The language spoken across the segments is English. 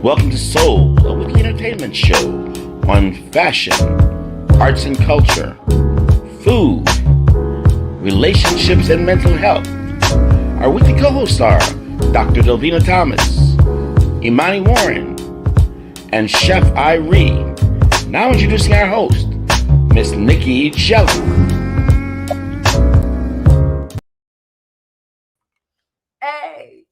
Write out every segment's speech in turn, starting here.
Welcome to Soul, a weekly entertainment show on fashion, arts and culture, food, relationships, and mental health. Our weekly co-hosts are Dr. Delvena Thomas, Imani Warren, and Chef Irie. Now introducing our host, Miss Nicky Gelin. Hey.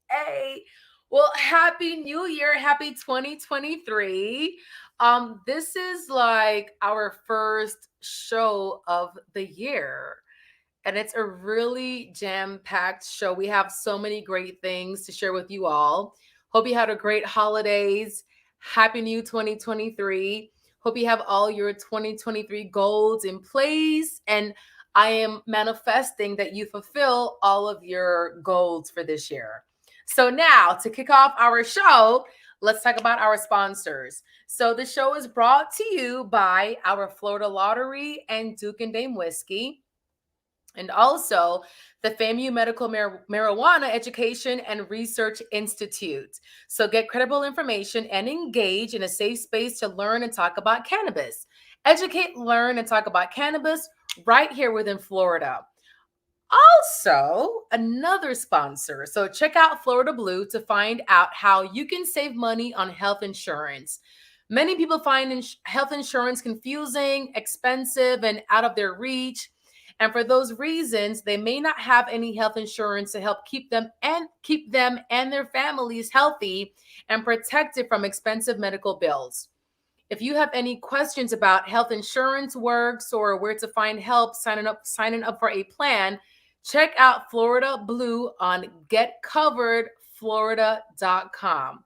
Well, Happy New Year. Happy 2023. This is like our first show of the year. And it's a really jam-packed show. We have so many great things to share with you all. Hope you had a great holidays. Happy New 2023. Hope you have all your 2023 goals in place. And I am manifesting that you fulfill all of your goals for this year. So now, to kick off our show, let's talk about our sponsors. So the show is brought to you by our Florida Lottery and Duke and Dame Whiskey, and also the FAMU Medical Marijuana Education and Research Institute. So get credible information and engage in a safe space to learn and talk about cannabis. Educate, learn, and talk about cannabis right here within Florida. Also, another sponsor. So check out Florida Blue to find out how you can save money on health insurance. Many people find health insurance confusing, expensive, and out of their reach. And for those reasons, they may not have any health insurance to help keep them and their families healthy and protected from expensive medical bills. If you have any questions about health insurance works or where to find help signing up for a plan, check out Florida Blue on getcoveredflorida.com.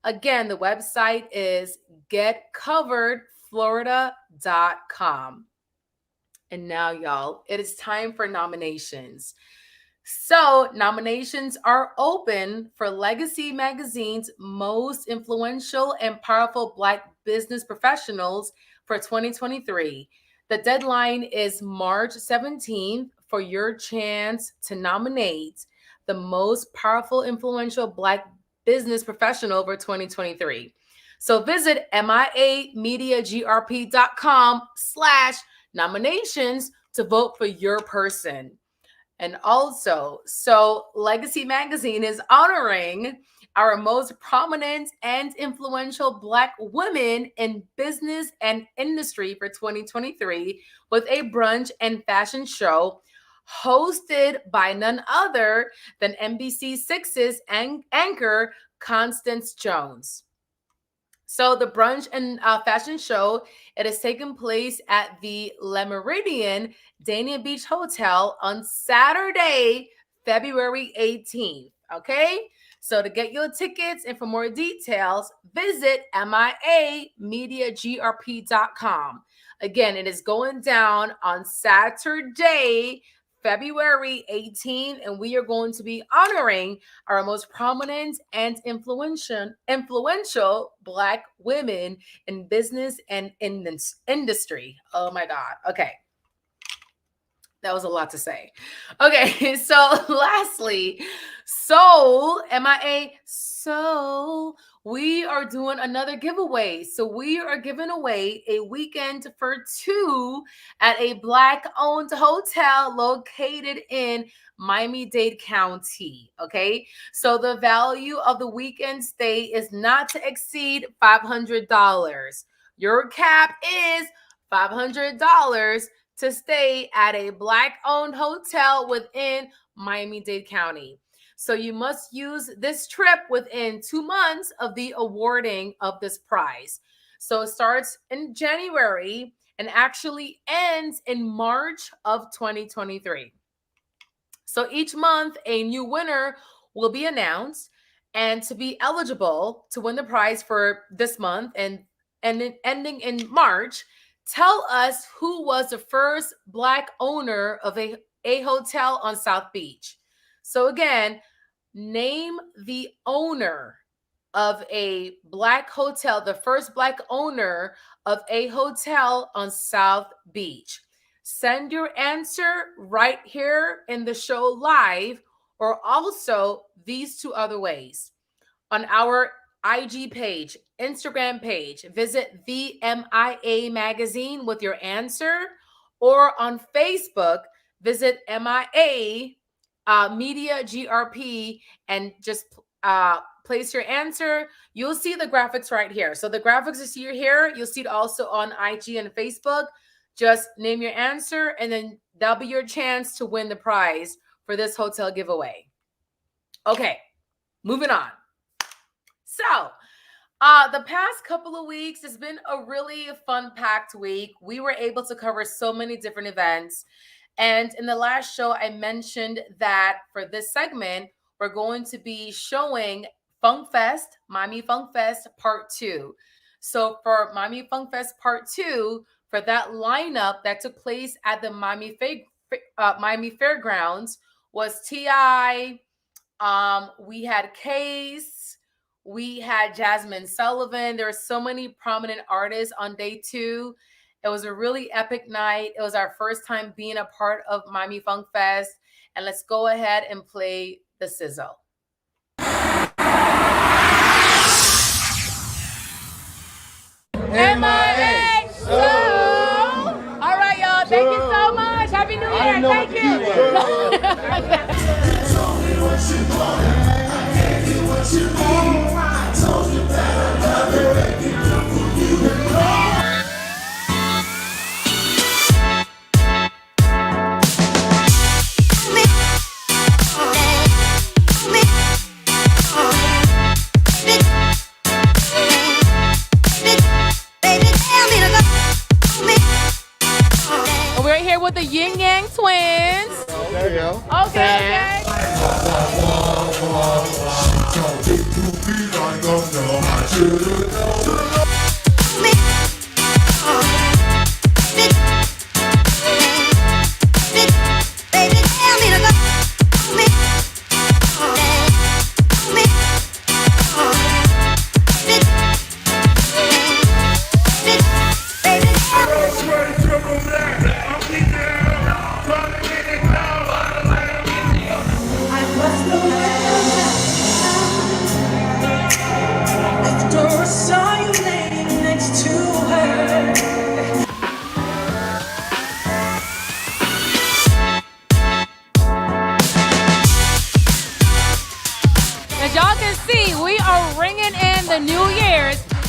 Again, the website is getcoveredflorida.com. And now, y'all, it is time for nominations. So nominations are open for Legacy Magazine's Most Influential and Powerful Black Business Professionals for 2023. The deadline is March 17th for your chance to nominate the most powerful, influential Black business professional for 2023. So visit miamediagrp.com/nominations to vote for your person. And also, so Legacy Magazine is honoring our most prominent and influential Black women in business and industry for 2023 with a brunch and fashion show hosted by none other than NBC6's anchor Constance Jones. So the brunch and fashion show, it is taking place at the Le Méridien Dania Beach Hotel on Saturday, February 18th. Okay? So to get your tickets and for more details, visit miamediagrp.com. Again, it is going down on Saturday, February 18th, and we are going to be honoring our most prominent and influential Black women in business and in this industry. Oh my God. Okay. That was a lot to say. Okay, so lastly, Soul, MIA, Soul, we are doing another giveaway. So we are giving away a weekend for two at a Black-owned hotel located in Miami-Dade County, okay? So the value of the weekend stay is not to exceed $500. Your cap is $500 to stay at a Black-owned hotel within Miami-Dade County. So you must use this trip within 2 months of the awarding of this prize. So it starts in January and actually ends in March of 2023. So each month, a new winner will be announced, and to be eligible to win the prize for this month and ending in March, tell us who was the first Black owner of a hotel on South Beach. So again, name the owner of a Black hotel, the first Black owner of a hotel on South Beach. Send your answer right here in the show live, or also these two other ways. On our IG page, Instagram page, visit the MIA magazine with your answer, or on Facebook, visit MIA Media GRP and just place your answer. You'll see the graphics right here. So the graphics you see here, you'll see it also on IG and Facebook. Just name your answer, and then that'll be your chance to win the prize for this hotel giveaway. Okay, moving on. So, the past couple of weeks has been a really fun-packed week. We were able to cover so many different events. And in the last show, I mentioned that for this segment, we're going to be showing Funk Fest, Miami Funk Fest Part 2. So for Miami Funk Fest Part 2, for that lineup that took place at the Miami Fairgrounds was T.I., we had Case, we had Jasmine Sullivan. There were so many prominent artists on day 2. It was a really epic night. It was our first time being a part of Miami Funk Fest. And let's go ahead and play the sizzle. MIA. All right, y'all. Thank you so much. Happy New Year. Thank you. We're here with the Yin Yang Twins. Okay.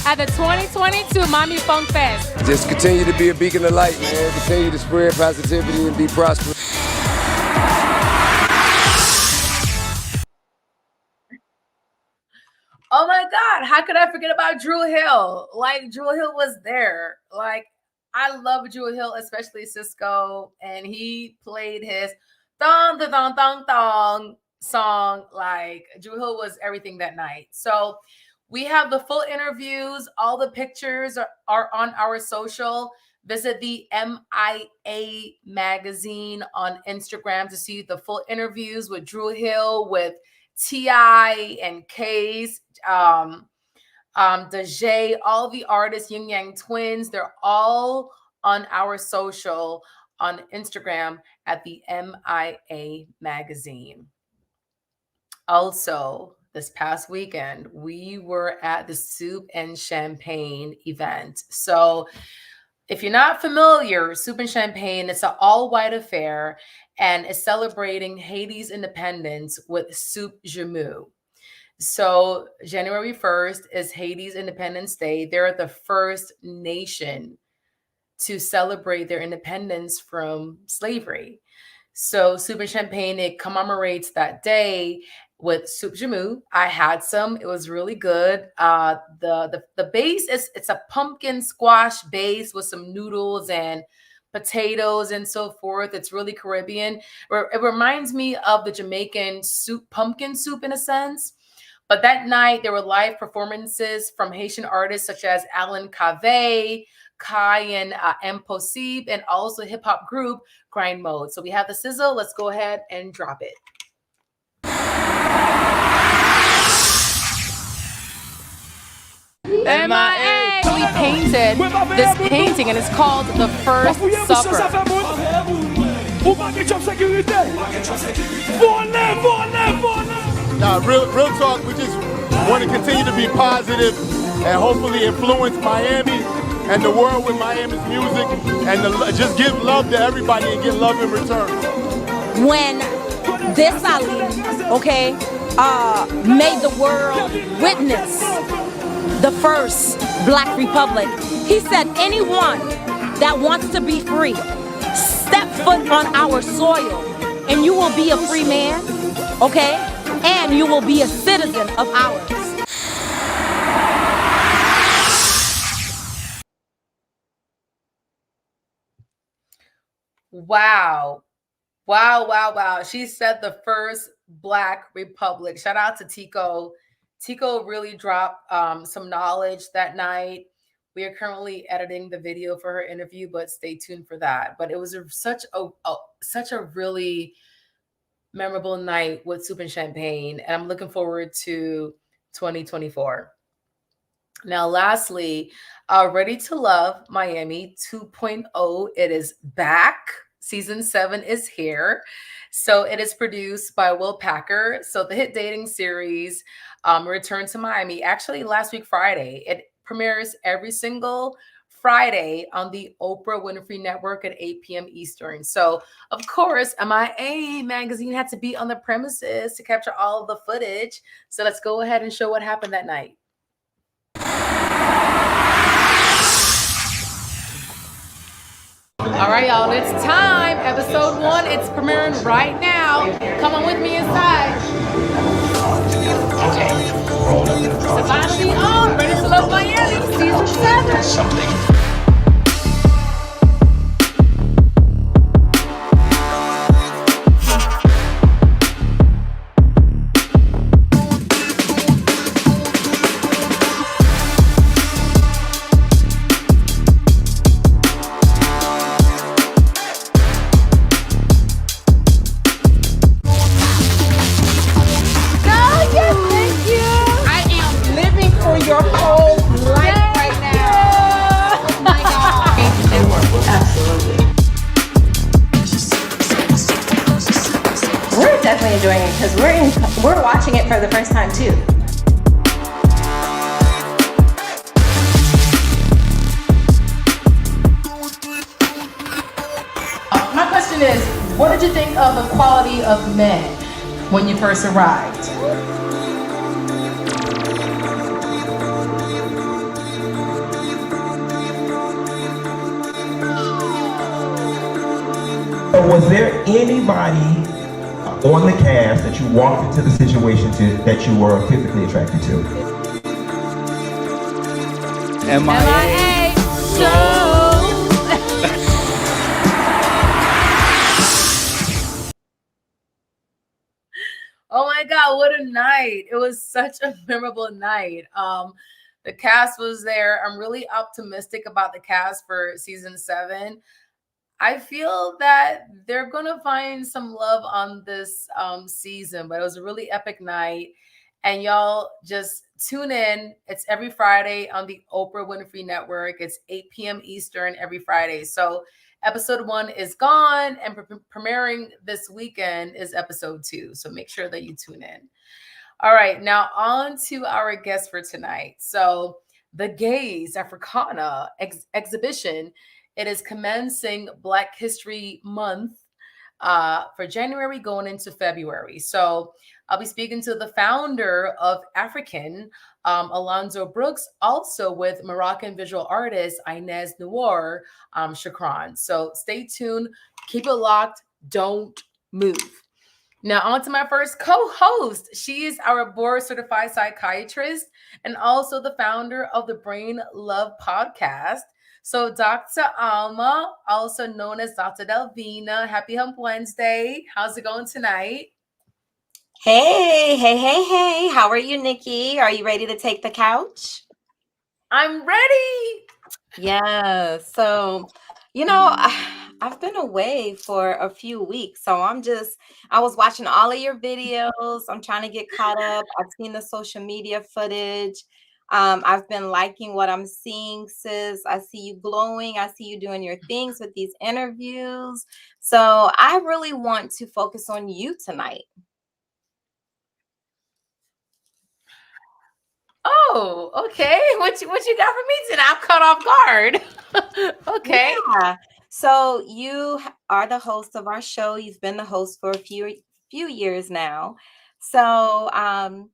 At the 2022 Miami Funk Fest. Just continue to be a beacon of light, man. Continue to spread positivity and be prosperous. Oh my God, how could I forget about Drew Hill? Like, Drew Hill was there. Like, I love Drew Hill, especially Cisco, and he played his thong, the thong, thong, thong song. Like, Drew Hill was everything that night. So we have the full interviews. All the pictures are on our social. Visit the MIA magazine on Instagram to see the full interviews with Drew Hill, with T.I. and Case, Dejay, all the artists, Yin Yang Twins. They're all on our social on Instagram at the MIA magazine. Also, this past weekend, we were at the Soup and Champagne event. So if you're not familiar, Soup and Champagne, it's an all-white affair, and it's celebrating Haiti's independence with Soup Jamu. So January 1st is Haiti's Independence Day. They're the first nation to celebrate their independence from slavery. So Soup and Champagne, it commemorates that day with Soup Jamu. I had some. It was really good. The base it's a pumpkin squash base with some noodles and potatoes and so forth. It's really Caribbean. It reminds me of the Jamaican soup, pumpkin soup in a sense. But that night there were live performances from Haitian artists such as Alan Cave, Kai and Impossible, and also hip hop group Grind Mode. So we have the sizzle. Let's go ahead and drop it. MIA. We painted this painting, and it's called The First Supper. Nah, real talk. We just want to continue to be positive and hopefully influence Miami and the world with Miami's music, and just give love to everybody and get love in return. When this Ali, okay, made the world witness the first Black Republic, he said, anyone that wants to be free, step foot on our soil and you will be a free man, okay? And you will be a citizen of ours. Wow. Wow, wow, wow. She said the first Black Republic. Shout out to Tico. Tico really dropped some knowledge that night. We are currently editing the video for her interview, but stay tuned for that. But it was such a really memorable night with Soup and Champagne, and I'm looking forward to 2024. Now, lastly, Ready to Love Miami 2.0. It is back. Season 7 is here. So it is produced by Will Packer. So the hit dating series returned to Miami actually last week, Friday. It premieres every single Friday on the Oprah Winfrey Network at 8 p.m. Eastern. So, of course, MIA Magazine had to be on the premises to capture all of the footage. So let's go ahead and show what happened that night. All right, y'all, it's time. Episode 1, it's premiering right now. Come on with me inside. Okay, roll up. It's about to be on. Ready to Love Miami, season 7. Something. Enjoying it because we're watching it for the first time too. My question is, what did you think of the quality of men when you first arrived? Was there anybody on the cast that you walked into the situation that you were physically attracted to? MIA Oh my God, what a night. It was such a memorable night. The cast was there. I'm really optimistic about the cast for season 7. I feel that they're going to find some love on this season, but it was a really epic night. And y'all just tune in. It's every Friday on the Oprah Winfrey Network. It's 8 p.m. Eastern every Friday. So episode 1 is gone, and premiering this weekend is episode 2. So make sure that you tune in. All right, now on to our guest for tonight. So the Gaze Africana exhibition, it is commencing Black History Month for January going into February. So I'll be speaking to the founder of AfriKin, Alonzo Brooks, also with Moroccan visual artist Ines-Noor, CHAQROUN. So stay tuned, keep it locked, don't move. Now on to my first co-host. She is our board certified psychiatrist and also the founder of the Brain Love podcast. So Dr. Alma, also known as Dr. Delvena, happy Hump Wednesday. How's it going tonight? Hey. How are you, Nicky? Are you ready to take the couch? I'm ready. Yeah. So, I've been away for a few weeks. So I was watching all of your videos. I'm trying to get caught up. I've seen the social media footage. I've been liking what I'm seeing, sis. I see you glowing. I see you doing your things with these interviews. So I really want to focus on you tonight. Oh, okay. What you got for me today? I'm caught off guard. Okay. Yeah. So you are the host of our show. You've been the host for a few years now. So and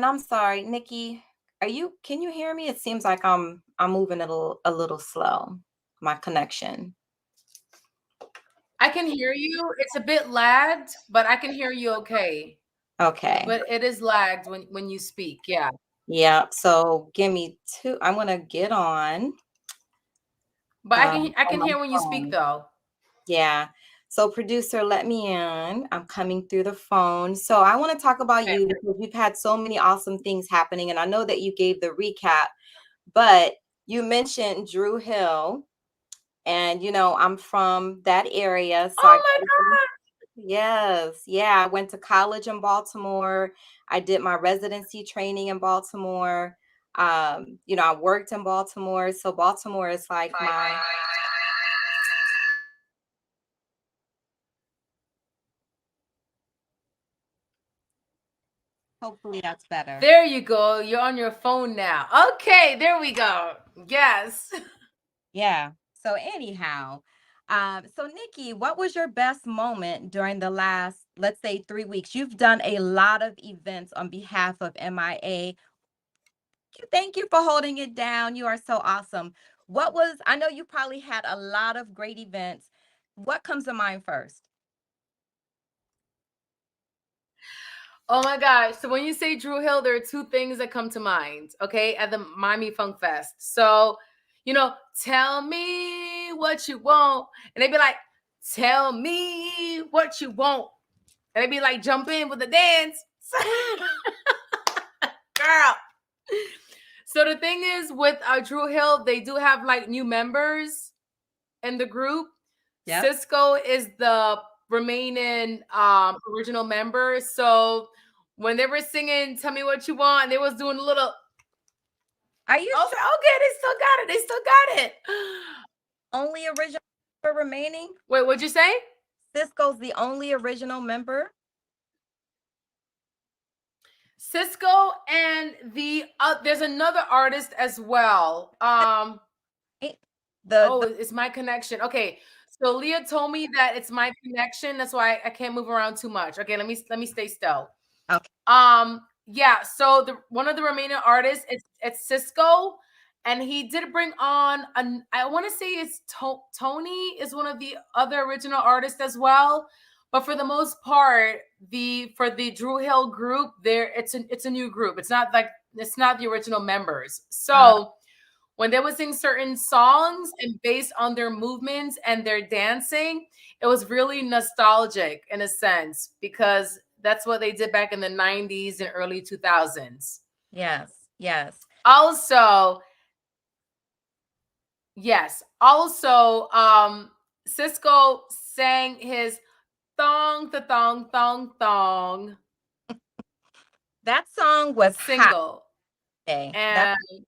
I'm sorry, Nikki, can you hear me? It seems like I'm moving a little slow. My connection. I can hear you. It's a bit lagged, but I can hear you okay. Okay. But it is lagged when you speak. Yeah. Yeah. So give me two. I'm gonna get on. But I on can my hear when you speak phone. though. Yeah. So producer, let me in. I'm coming through the phone. So I want to talk about Okay. you because you've had so many awesome things happening. And I know that you gave the recap, but you mentioned Drew Hill. And I'm from that area. So Oh my God. yes. Yeah. I went to college in Baltimore. I did my residency training in Baltimore. I worked in Baltimore. So Baltimore is like my hopefully that's better. There you go. You're on your phone now. Okay, there we go. Yes. Yeah. So anyhow, so Nikki, what was your best moment during the last, let's say, 3 weeks? You've done a lot of events on behalf of MIA. Thank you for holding it down. You are so awesome. I know you probably had a lot of great events. What comes to mind first? Oh my gosh. So when you say Drew Hill, there are two things that come to mind, okay, at the Miami Funk Fest. So, tell me what you want. And they'd be like, tell me what you want. And they'd be like, jump in with the dance. Girl. So the thing is with Drew Hill, they do have like new members in the group. Yep. Cisco is the remaining original member. So when they were singing "Tell Me What You Want," they was doing a little. Are you sure? Okay, they still got it. They still got it. Only original member remaining? Wait, what'd you say? Cisco's the only original member. Cisco and there's another artist as well. It's My Connection. Okay, so Leah told me that it's My Connection. That's why I can't move around too much. Okay, let me stay still. Okay. Yeah. So one of the remaining artists, it's Cisco, and he did bring on I want to say it's Tony is one of the other original artists as well. But for the most part, for the Drew Hill group, it's a new group. It's not the original members. So when they would sing certain songs and based on their movements and their dancing, it was really nostalgic in a sense because that's what they did back in the 90s and early 2000s. Yes. Also, Cisco sang his thong, the thong, thong, thong. That song was single. And that was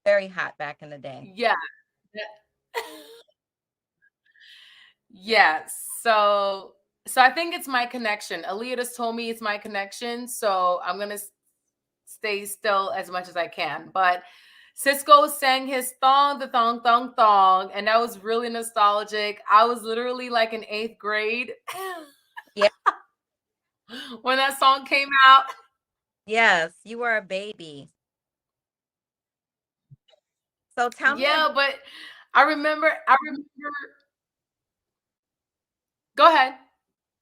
very hot back in the day. Yeah. Yes. So I think it's My Connection. Aaliyah just told me it's My Connection. So I'm going to stay still as much as I can. But Cisco sang his thong, the thong, thong, thong. And that was really nostalgic. I was literally like in 8th grade. Yeah. When that song came out. Yes, you were a baby. So tell me. Yeah, but I remember. Go ahead.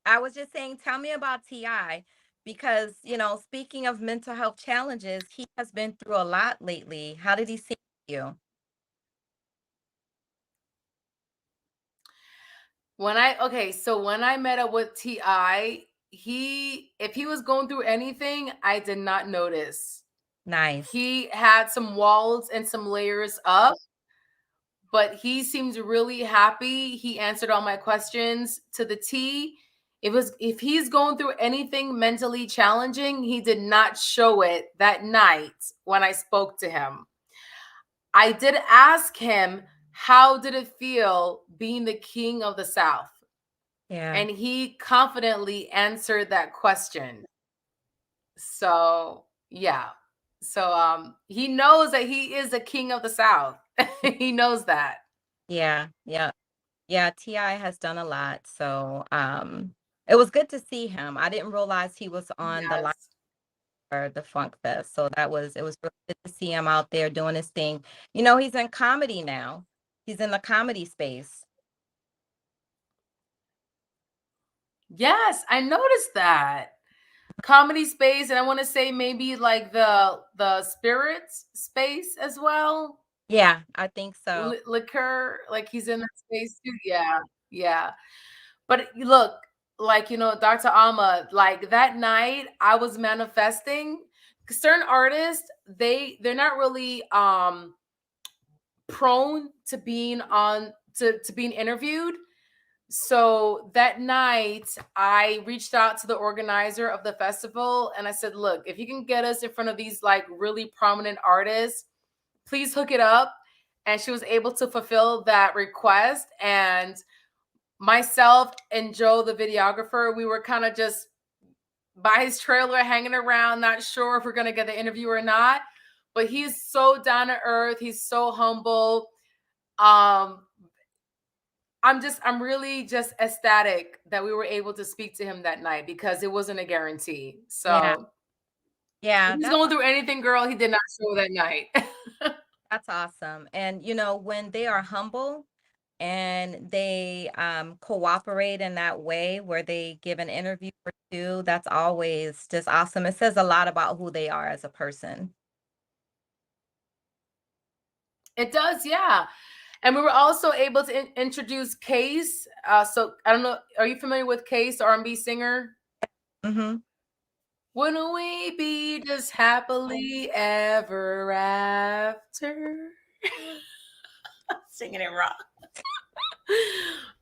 I was just saying, tell me about T.I. because, speaking of mental health challenges, he has been through a lot lately. How did he see you? When I met up with T.I., if he was going through anything, I did not notice. Nice. He had some walls and some layers up, but he seemed really happy. He answered all my questions to the T. If he's going through anything mentally challenging, he did not show it that night when I spoke to him. I did ask him, how did it feel being the king of the South? Yeah. And he confidently answered that question. So, yeah. So he knows that he is a king of the South. He knows that. Yeah. T.I. has done a lot. So it was good to see him. I didn't realize he was on the line Yes. for the Funk Fest. So it was really good to see him out there doing his thing. You know, he's in comedy now. He's in the comedy space. Yes, I noticed that. Comedy space, and I want to say maybe like the spirits space as well. Yeah, I think so. Liquor, like he's in that space too. Yeah. But look, like, Dr. Alma, like that night I was manifesting. Certain artists, they're not really prone to being to being interviewed. So that night I reached out to the organizer of the festival and I said, look, if you can get us in front of these like really prominent artists, please hook it up. And she was able to fulfill that request. And myself and Joe, the videographer, we were kind of just by his trailer hanging around, not sure if we're going to get the interview or not. But he's so down to earth. He's so humble. I'm really just ecstatic that we were able to speak to him that night because it wasn't a guarantee. So yeah, he's going through anything, girl. He did not show that night. That's awesome. And when they are humble and they cooperate in that way where they give an interview or two, that's always just awesome. It says a lot about who they are as a person. It does, yeah. And we were also able to introduce Case. So I don't know, are you familiar with Case, R&B singer? Mm-hmm. Wouldn't we be just happily ever after? Singing it wrong.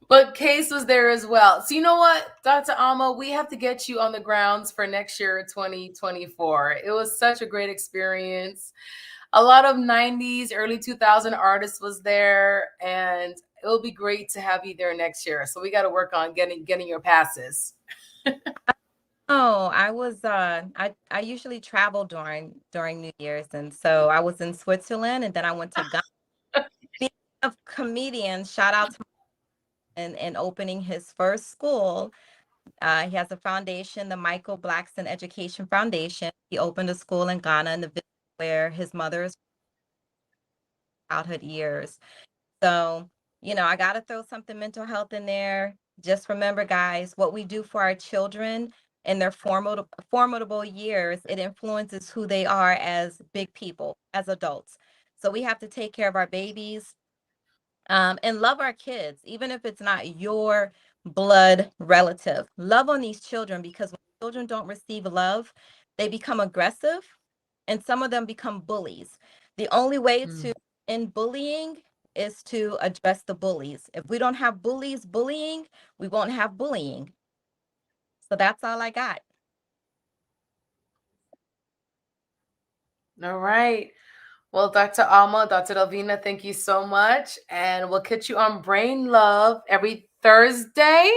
But Case was there as well. So you know what, Dr. Alma, we have to get you on the grounds for next year, 2024. It was such a great experience. A lot of 90s, early 2000 artists was there, and it'll be great to have you there next year. So we got to work on getting your passes. Oh, I was I usually travel during New Year's, and so I was in Switzerland, and then I went to Ghana. Speaking of comedians, shout out to and opening his first school. He has a foundation, the Michael Blackson Education Foundation. He opened a school in Ghana in the village where his mother's childhood years. So, I got to throw something mental health in there. Just remember, guys, what we do for our children in their formidable years, it influences who they are as big people, as adults. So we have to take care of our babies and love our kids, even if it's not your blood relative. Love on these children, because when children don't receive love, they become aggressive and some of them become bullies. The only way to end bullying is to address the bullies. If we don't have bullies bullying, we won't have bullying. So that's all I got. All right. Well, Dr. Alma, Dr. Delvena, thank you so much. And we'll catch you on Brain Love every Thursday.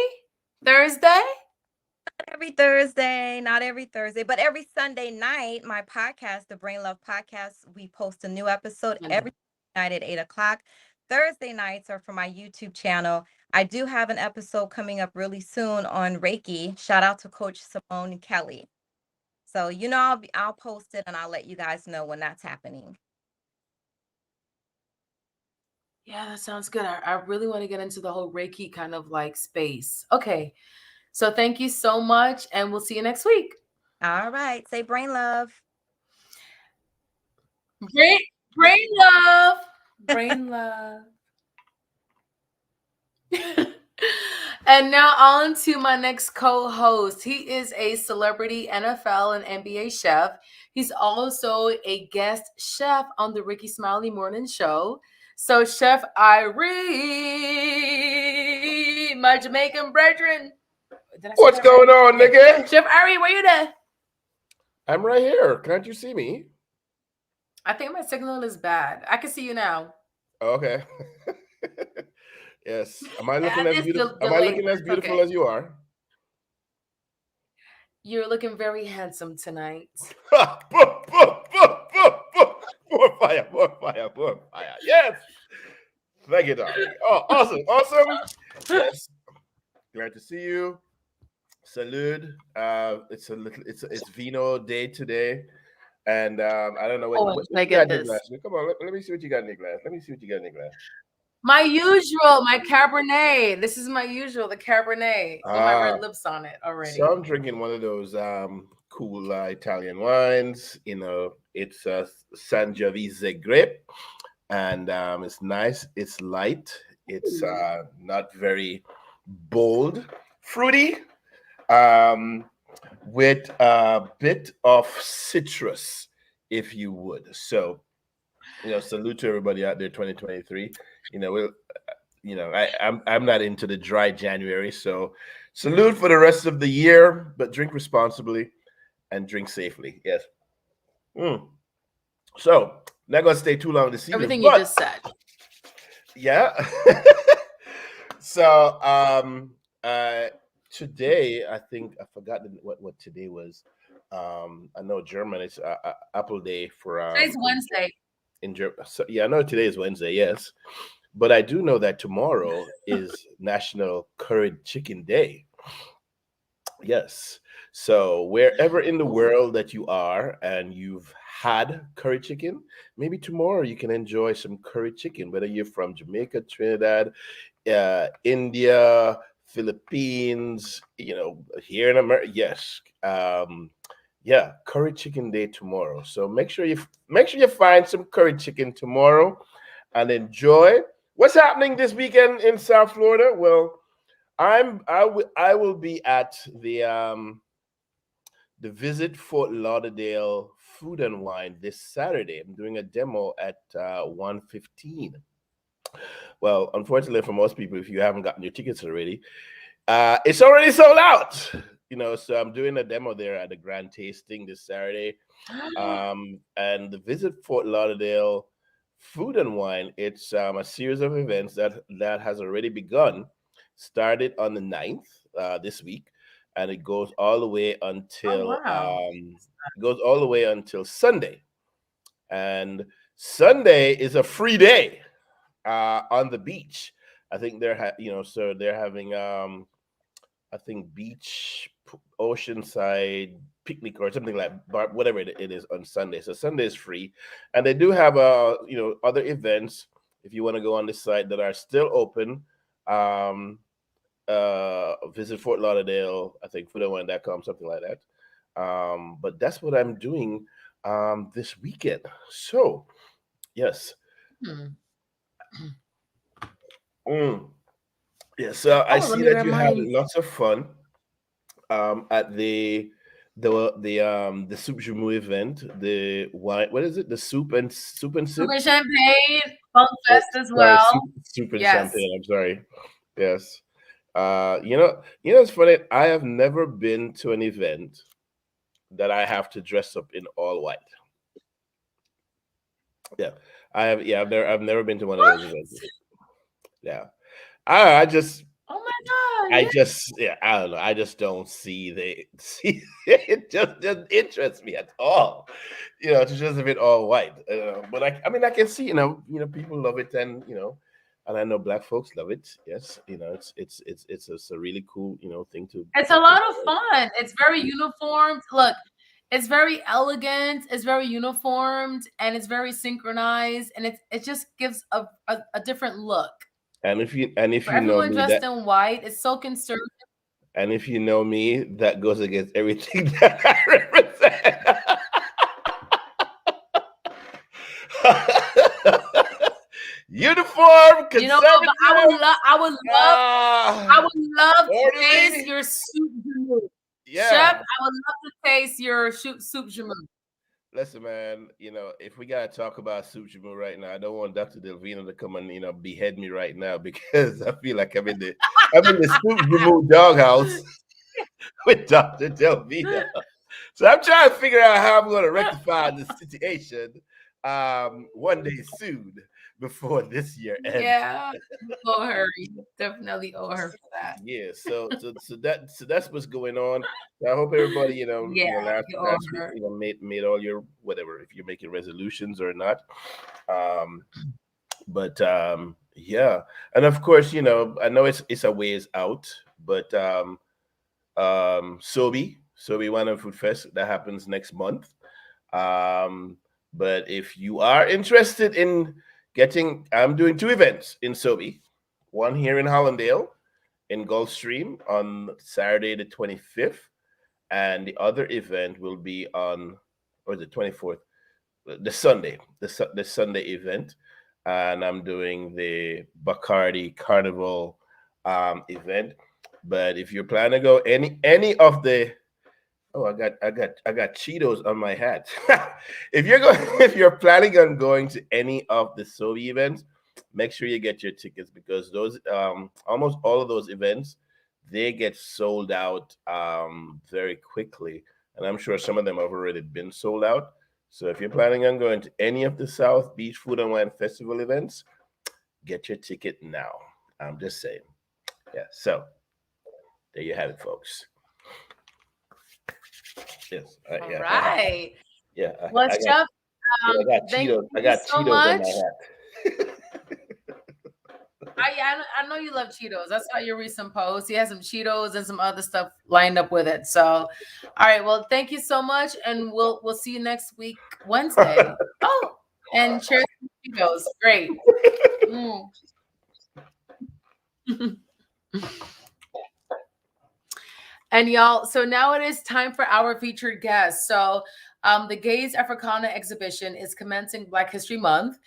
Every Thursday, not every Thursday, but every Sunday night, my podcast, the Brain Love Podcast, we post a new episode every night at 8:00. Thursday nights are for my YouTube channel. I do have an episode coming up really soon on Reiki. Shout out to Coach Simone Kelly. So, I'll post it and I'll let you guys know when that's happening. Yeah, that sounds good. I really want to get into the whole Reiki kind of like space. Okay. So thank you so much, and we'll see you next week. All right. Say brain love. Brain love. Brain love. And now on to my next co-host. He is a celebrity NFL and NBA chef. He's also a guest chef on the Ricky Smiley Morning Show. So Chef Irie, my Jamaican brethren. What's going on, nigga? Chef Irie, where you there? I'm right here. Can't you see me? I think my signal is bad. I can see you now. Okay. Yes. Am I looking as beautiful? Am I looking as beautiful as you are? You're looking very handsome tonight. fire, more fire, more fire. Yes. Thank you, darling. Oh, awesome. Yes. Glad to see you. Salud. It's Vino Day today. And I don't know what you got in your glass. Come on, let me see what you got in your glass. My usual, my Cabernet. This is my usual, the Cabernet with my red lips on it already. So I'm drinking one of those cool Italian wines. You know, it's Sangiovese grape, and it's nice. It's light. It's not very bold, fruity, with a bit of citrus, if you would. So, you know, salute to everybody out there, 2023. You know, I'm not into the dry January, so salute for the rest of the year, but drink responsibly and drink safely. Yes. So, not gonna stay too long this evening. Everything you just said. Yeah. So, today, I think I forgot what today was. I know German it's Apple Day for. Today's Wednesday. In Germany, so, yeah, I know today is Wednesday. Yes, but I do know that tomorrow is National Curried Chicken Day. Yes, so wherever in the world that you are and you've had curry chicken, maybe tomorrow you can enjoy some curry chicken. Whether you're from Jamaica, Trinidad, India, Philippines, you know, here in America, yes. Yeah, curry chicken day tomorrow. So make sure you find some curry chicken tomorrow and enjoy. What's happening this weekend in South Florida? Well, I will be at the Visit Fort Lauderdale Food and Wine this Saturday. I'm doing a demo at 1:15. Well, unfortunately for most people, if you haven't gotten your tickets already, it's already sold out. You know, so I'm doing a demo there at the Grand Tasting this Saturday. And the Visit Fort Lauderdale Food and Wine, it's a series of events that has already begun. Started on the 9th this week, and it goes all the way until Sunday. And Sunday is a free day on the beach. I think they're having I think beach oceanside picnic or something like whatever it is on Sunday. So Sunday is free, and they do have other events if you want to go on the site that are still open. Visit Fort Lauderdale, I think foodandwine.com, something like that. But that's what I'm doing this weekend. So yes. Yeah, so I see that you had lots of fun at the Soup Jumu event. The wine, what is it? The soup and sip? Soup and champagne, Funk Fest as well. Soup and champagne. I'm sorry. Yes. You know, it's funny. I have never been to an event that I have to dress up in all white. Yeah, I've never been to one of those events. Yeah. I just, oh my God! I don't know. I just don't see it just doesn't interest me at all. You know, to just have it all white. But I can see, you know, people love it, and and I know Black folks love it. Yes, it's a really cool, thing to. It's a lot of fun. It's very uniformed. Look, it's very elegant. It's very uniformed, and it's very synchronized, and it just gives a different look. And if you know me, everyone dressed in white, it's so conservative. And if you know me, that goes against everything that I represent. Uniform, but I would love to taste your soup jumu. Yeah. Chef, I would love to taste your soup jumu. Listen, man, if we gotta talk about soup jumu right now, I don't want Dr. Delvena to come and behead me right now, because I feel like I'm in the soup jumu doghouse with Dr. Delvena. So I'm trying to figure out how I'm gonna rectify this situation one day soon. before this year ends. Yeah, you owe her. You definitely owe her for that. Yeah, so that's what's going on. So I hope everybody, Yeah, you owe last week, her. made all your whatever, if you're making resolutions or not. Um, but yeah, and of course, I know it's a ways out, but Sobe Wine and Food Fest that happens next month. Um, but if you are interested in I'm doing 2 events in Sobe, one here in Hollandale in Gulfstream on Saturday the 25th, and the other event will be on, or the 24th, the Sunday, the Sunday event, and I'm doing the Bacardi Carnival event. But if you're planning to go any of the, oh, I got Cheetos on my hat. If you're planning on going to any of the Sobe events, make sure you get your tickets, because those almost all of those events, they get sold out very quickly, and I'm sure some of them have already been sold out. So if you're planning on going to any of the South Beach Food and Wine Festival events, get your ticket now. I'm just saying. Yeah, so there you have it, folks. Yes. All right. Yeah. Well, Chef, I got thank Cheetos. I you got so Cheetos much. on my hat. I know you love Cheetos. I saw your recent post. He has some Cheetos and some other stuff lined up with it. So, all right. Well, thank you so much, and we'll see you next week Wednesday. Oh, and share some Cheetos. Great. And y'all, so now it is time for our featured guest. So the Gaze Africana exhibition is commencing Black History Month,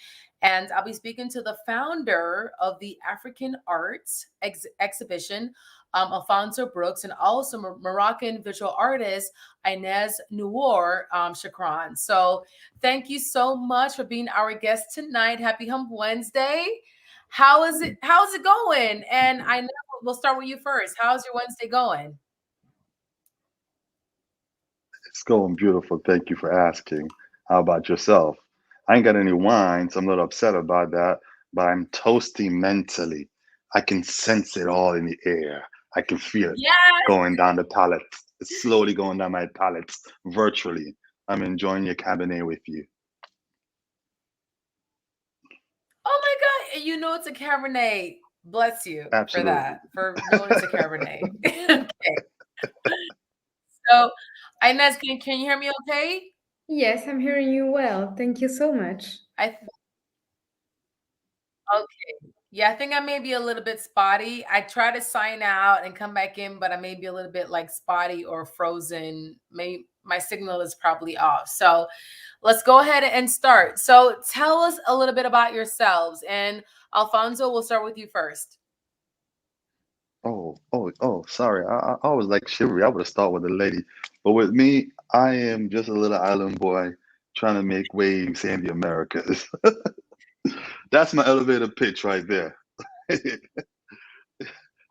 and I'll be speaking to the founder of the AfriKin Art exhibition, Alfonso Brooks, and also Moroccan visual artist Ines-Noor CHAQROUN. So thank you so much for being our guest tonight. Happy Hump Wednesday. How's it going? And I know we'll start with you first. How's your Wednesday going? It's going beautiful. Thank you for asking. How about yourself? I ain't got any wine, so I'm not upset about that, but I'm toasty mentally. I can sense it all in the air. I can feel it going down the palate. It's slowly going down my palate virtually. I'm enjoying your Cabernet with you. Oh my God. You know it's a Cabernet. Bless you Absolutely. for that, for knowing it's a Cabernet. Okay. So, Inez, can you hear me okay? Yes, I'm hearing you well. Thank you so much. Okay. Yeah, I think I may be a little bit spotty. I try to sign out and come back in, but I may be a little bit like spotty or frozen. My signal is probably off. So let's go ahead and start. So tell us a little bit about yourselves. And Alfonso, we'll start with you first. Oh, sorry. I was like shivery. I would have started with a lady. But with me, I am just a little island boy trying to make waves in the Americas. That's my elevator pitch right there.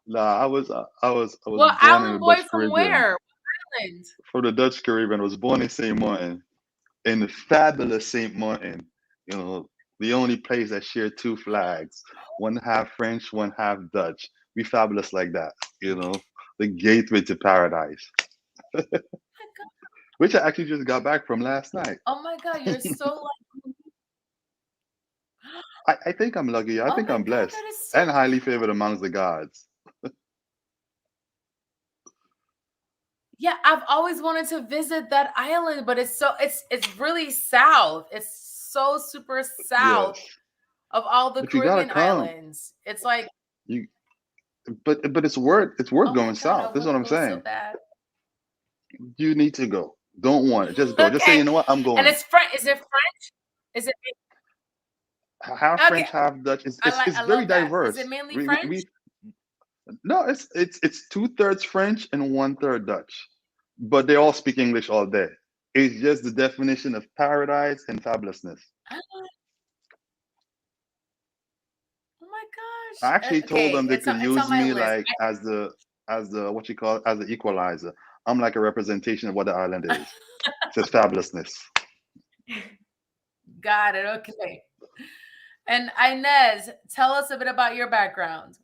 Nah, I was Well, born in island the boy Dutch from Caribbean. where? What island? From the Dutch Caribbean. I was born in St. Martin, in the fabulous St. Martin. You know, the only place that share 2 flags, one half French, one half Dutch. We fabulous like that, you know, the gateway to paradise, which I actually just got back from last night. Oh my God, you're so like. I think I'm lucky. I think I'm blessed So and highly favored amongst the gods. Yeah, I've always wanted to visit that island, but it's really south. It's so super south Yes. of all the But you gotta Caribbean come. islands. It's like But it's worth oh my going God, I south. That's want what to I'm go so saying. bad. You need to go. Don't want it. Just go. Just say, Okay. you know what? I'm And going. it's French. Is it French? Is it Half okay? French, half Dutch. It's I very love that. diverse. Is it mainly French? No, it's 2/3 French and 1/3 Dutch, but they all speak English all day. It's just the definition of paradise and fabulousness. Oh my I gosh. actually told them they It's could on use my me list. like as the what you call as the equalizer. I'm like a representation of what the island is. It's just fabulousness. Got it. Okay. And Inez, tell us a bit about your background.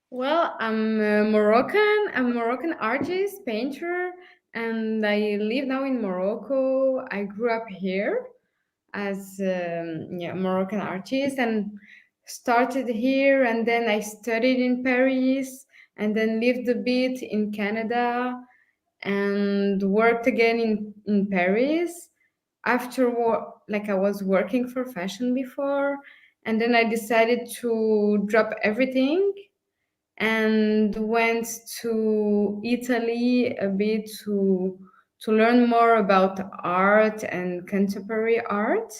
Well, I'm Moroccan. I'm a Moroccan artist, painter, and I live now in Morocco. I grew up here as Moroccan artist and started here, and then I studied in Paris, and then lived a bit in Canada, and worked again in Paris. After like I was working for fashion before, and then I decided to drop everything and went to Italy a bit to learn more about art and contemporary art.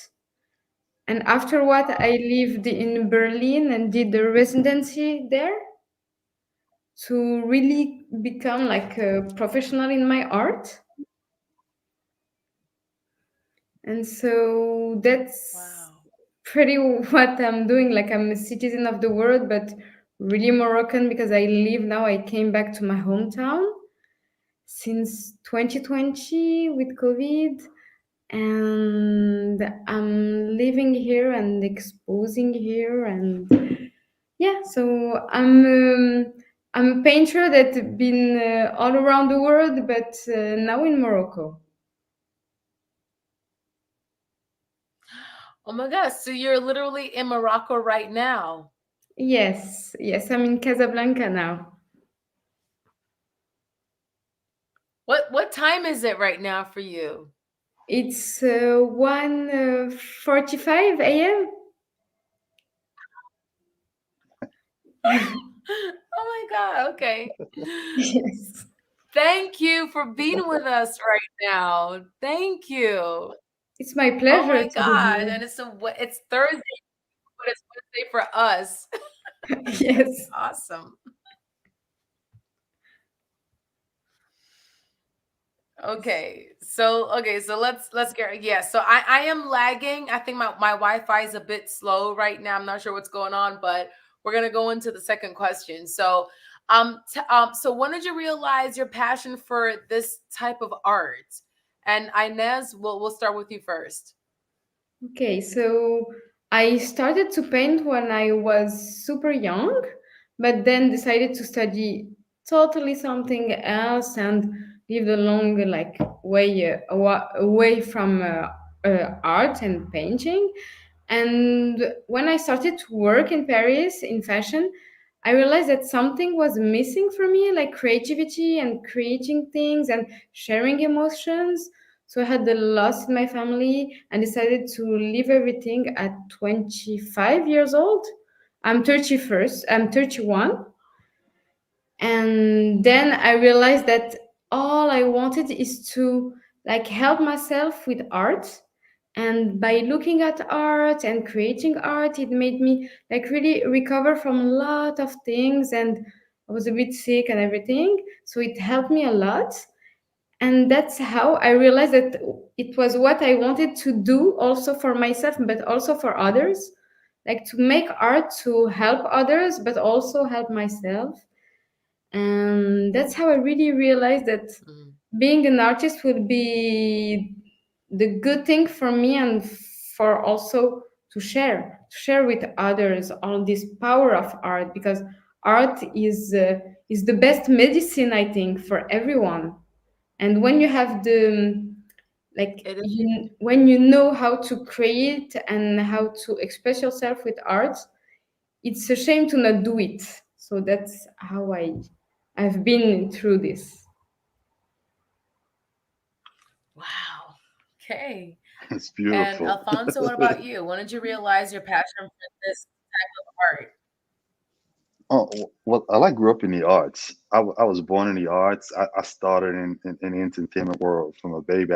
And afterward, I lived in Berlin and did the residency there to really become like a professional in my art. And so that's pretty what I'm doing. Like I'm a citizen of the world, but really Moroccan because I live now. I came back to my hometown since 2020 with COVID, and I'm living here and exposing here, and yeah. So I'm a painter that's been all around the world, but now in Morocco. Oh my gosh, so you're literally in Morocco right now. Yes, I'm in Casablanca now. What time is it right now for you? It's 1:45 a.m. Oh my God, okay. Yes. Thank you for being with us right now. Thank you. It's my Oh pleasure my to be God, here. and it's Thursday, but it's Wednesday for us. Yes. Awesome. Okay, so let's get so I am lagging. I think my Wi-Fi is a bit slow right now. I'm not sure what's going on, but we're gonna go into the second question. So so when did you realize your passion for this type of art? And Inez, we'll start with you first. Okay, so I started to paint when I was super young, but then decided to study totally something else and live a long like way away from art and painting. And when I started to work in Paris in fashion, I realized that something was missing for me, like creativity and creating things and sharing emotions. So I had the loss in my family and decided to leave everything at 25 years old. I'm 31st, I'm 31. And then I realized that all I wanted is to like help myself with art. And by looking at art and creating art, it made me like really recover from a lot of things, and I was a bit sick and everything, so it helped me a lot. And that's how I realized that it was what I wanted to do also for myself but also for others, like to make art to help others but also help myself. And that's how I really realized that being an artist would be the good thing for me, and for also to share with others all this power of art, because art is the best medicine, I think, for everyone. And when you have the like when you know how to create and how to express yourself with art, it's a shame to not do it. So that's how I've been through this. Wow. Okay. It's And beautiful. Alfonso, what about you? When did you realize your passion for this type of art? Oh, well, I grew up in the arts. I was born in the arts. I started in the entertainment world from a baby.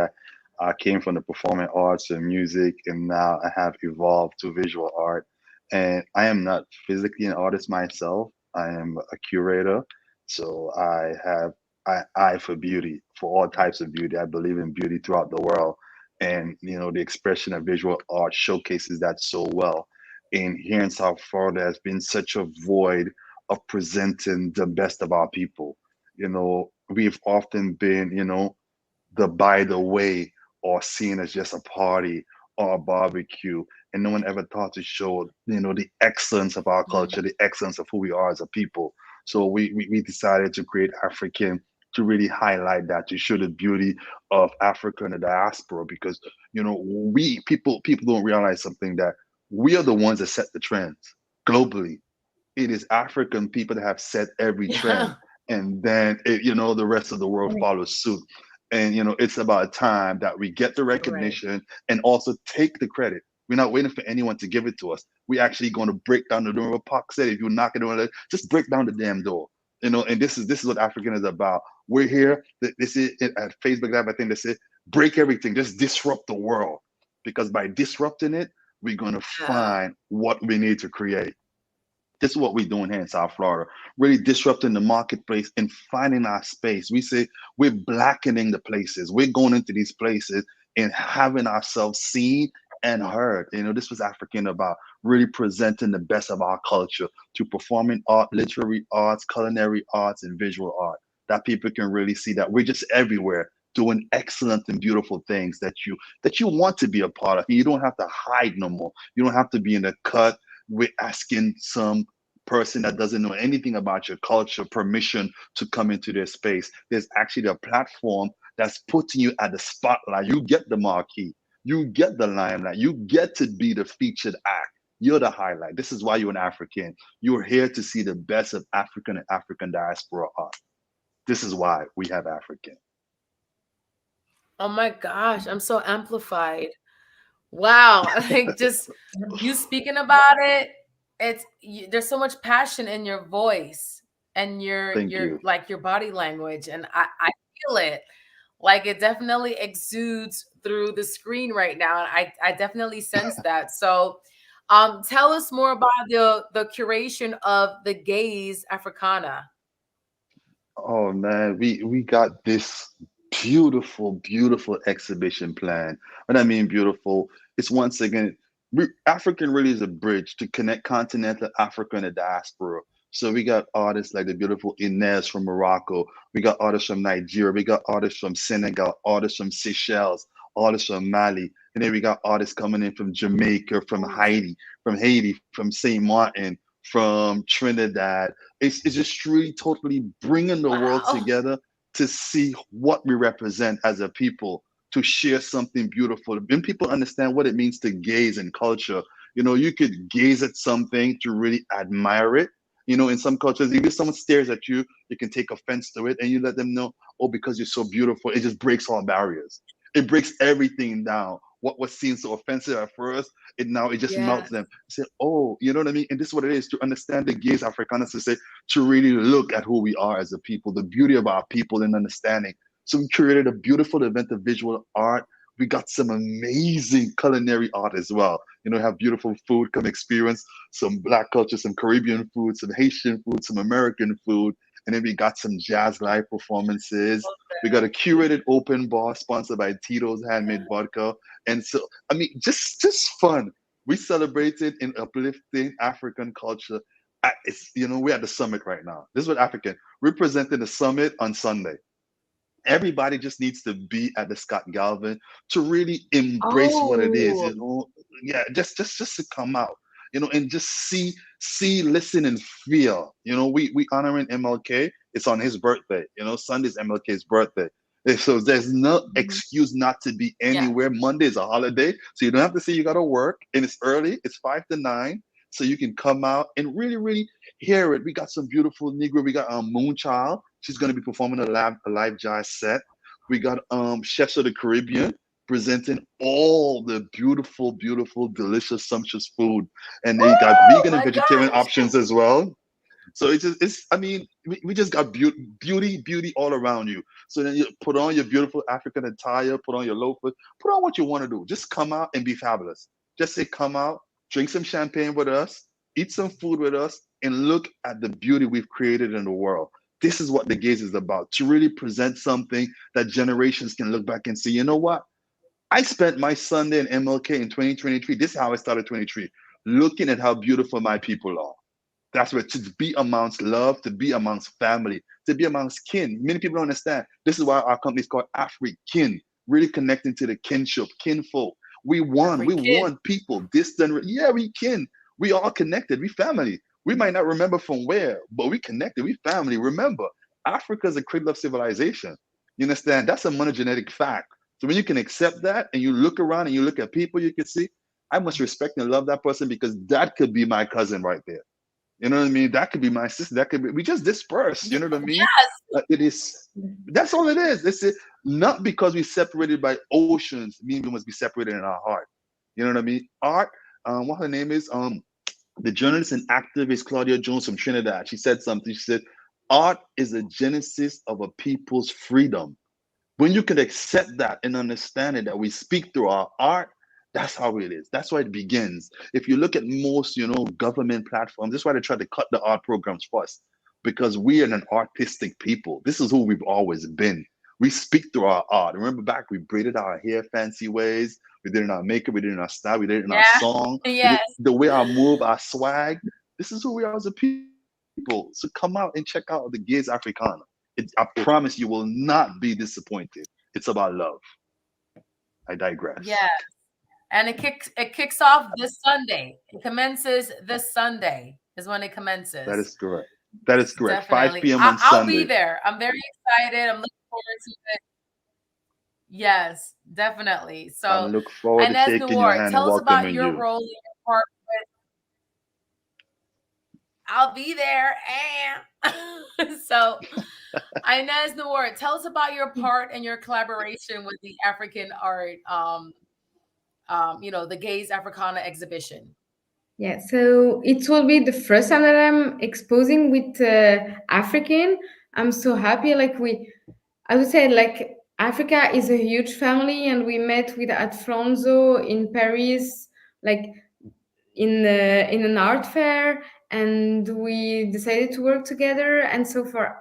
I came from the performing arts and music, and now I have evolved to visual art. And I am not physically an artist myself. I am a curator. So I have eye for beauty, for all types of beauty. I believe in beauty throughout the world. And, the expression of visual art showcases that so well. And here in South Florida, there's been such a void of presenting the best of our people. We've often been, the by the way, or seen as just a party, our barbecue, and no one ever thought to show, the excellence of our culture, the excellence of who we are as a people. So we decided to create AfriKin to really highlight that, to show the beauty of Africa and the diaspora, because we people don't realize something, that we are the ones that set the trends globally. It is African people that have set every trend, and then the rest of the world follows suit. And it's about time that we get the recognition and also take the credit. We're not waiting for anyone to give it to us. We actually going to break down the door. What Pac said, if you knock it on, just break down the damn door. And this is what AfriKin is about. We're here. This is at Facebook Live. I think they say break everything, just disrupt the world, because by disrupting it, we're going to find what we need to create. This is what we're doing here in South Florida, really disrupting the marketplace and finding our space. We say we're blackening the places. We're going into these places and having ourselves seen and heard. This was AfriKin about really presenting the best of our culture to performing art, literary arts, culinary arts, and visual art, that people can really see that we're just everywhere doing excellent and beautiful things that you want to be a part of. You don't have to hide no more. You don't have to be in the cut. We're asking some person that doesn't know anything about your culture permission to come into their space. There's actually a platform that's putting you at the spotlight. You get the marquee. You get the limelight. You get to be the featured act. You're the highlight. This is why you're an AfriKin. You're here to see the best of African and African diaspora art. This is why we have AfriKin. Oh my gosh, I'm so amplified. Wow. Like, just you speaking about it, there's so much passion in your voice and your like your body language, and I feel it. Like, it definitely exudes through the screen right now. And I definitely sense that. So tell us more about the curation of the Gaze Africana. Oh man, we got this beautiful exhibition plan. When I mean beautiful, it's once again, AfriKin really is a bridge to connect continental Africa and the diaspora. So we got artists like the beautiful Ines from Morocco. We got artists from Nigeria. We got artists from Senegal, artists from Seychelles, artists from Mali. And then we got artists coming in from Jamaica, from Haiti, from St. Martin, from Trinidad. It's just really totally bringing the world together to see what we represent as a people, to share something beautiful. When people understand what it means to gaze in culture, you could gaze at something to really admire it. In some cultures, if someone stares at you, you can take offense to it, and you let them know, oh, because you're so beautiful, it just breaks all barriers. It breaks everything down. What was seen so offensive at first, it just melts them. Say, oh, you know what I mean? And this is what it is, to understand the Gaze Africana, to really look at who we are as a people, the beauty of our people and understanding. So we created a beautiful event of visual art. We got some amazing culinary art as well. Have beautiful food, come experience some Black culture, some Caribbean food, some Haitian food, some American food. And then we got some jazz live performances. We got a curated open bar sponsored by Tito's Handmade Vodka. And so, I mean, just fun. We celebrated in uplifting African culture. We're at the summit right now. This is what AfriKin. We're presenting the summit on Sunday. Everybody just needs to be at the Scott Galvin to really embrace what it is. Just to come out, and just see, listen, and feel. We honoring MLK. It's on his birthday. Sunday's MLK's birthday. So there's no excuse not to be anywhere. Monday is a holiday, so you don't have to say you got to work, and it's early. It's 5 to 9. So you can come out and really, really hear it. We got some beautiful Negro. We got Moonchild. She's going to be performing a live jazz set. We got Chefs of the Caribbean presenting all the beautiful, delicious, sumptuous food. And they got vegan and vegetarian options as well. So we just got beauty all around you. So then you put on your beautiful African attire, put on your loafers, put on what you want to do. Just come out and be fabulous. Just say, come out, drink some champagne with us, eat some food with us, and look at the beauty we've created in the world. This is what the Gaze is about, to really present something that generations can look back and say, you know what? I spent my Sunday in MLK in 2023. This is how I started 23, looking at how beautiful my people are. That's where, to be amongst love, to be amongst family, to be amongst kin. Many people don't understand. This is why our company is called AfriKin, really connecting to the kinship, kinfolk. We won. We AfriKin. won people distant. Yeah, we can. We all connected. We family. We might not remember from where, but we connected. We family. Remember, Africa is a cradle of civilization. You understand? That's a monogenetic fact. So when you can accept that and you look around and you look at people, you can see, I must respect and love that person because that could be my cousin right there. You know what I mean? That could be my sister. That could be, we just disperse. You know what I mean? Yes. It is, that's all it is. It's it, not because we separated by oceans, mean we must be separated in our heart. You know what I mean? Art, what her name is, the journalist and activist Claudia Jones from Trinidad. She said something. She said, art is the genesis of a people's freedom. When you can accept that and understand it, that we speak through our art, that's how it is. That's why it begins. If you look at most, government platforms, that's why they try to cut the art programs first, because we are an artistic people. This is who we've always been. We speak through our art. Remember back, we braided our hair fancy ways. We did it in our makeup. We did it in our style. We did it in our song. Yes. The way I move, our swag. This is who we are as a people. So come out and check out the Gaze Africana. I promise you will not be disappointed. It's about love. I digress. Yes. And it kicks off this Sunday. It commences this Sunday is when it commences. That is correct. That is correct. Definitely. 5 p.m. on Sunday. I'll be there. I'm very excited. I'm looking forward to it. Yes, definitely. So I look forward to taking your hand tell and us about welcoming your you. role in your part. I'll be there. And so Ines-Noor, tell us about your part and your collaboration with the AfriKin Art, the Gaze Africana exhibition. Yeah, so it will be the first time that I'm exposing with AfriKin. I'm so happy. I would say Africa is a huge family, and we met with Alfonso in Paris, in an art fair, and we decided to work together. And so for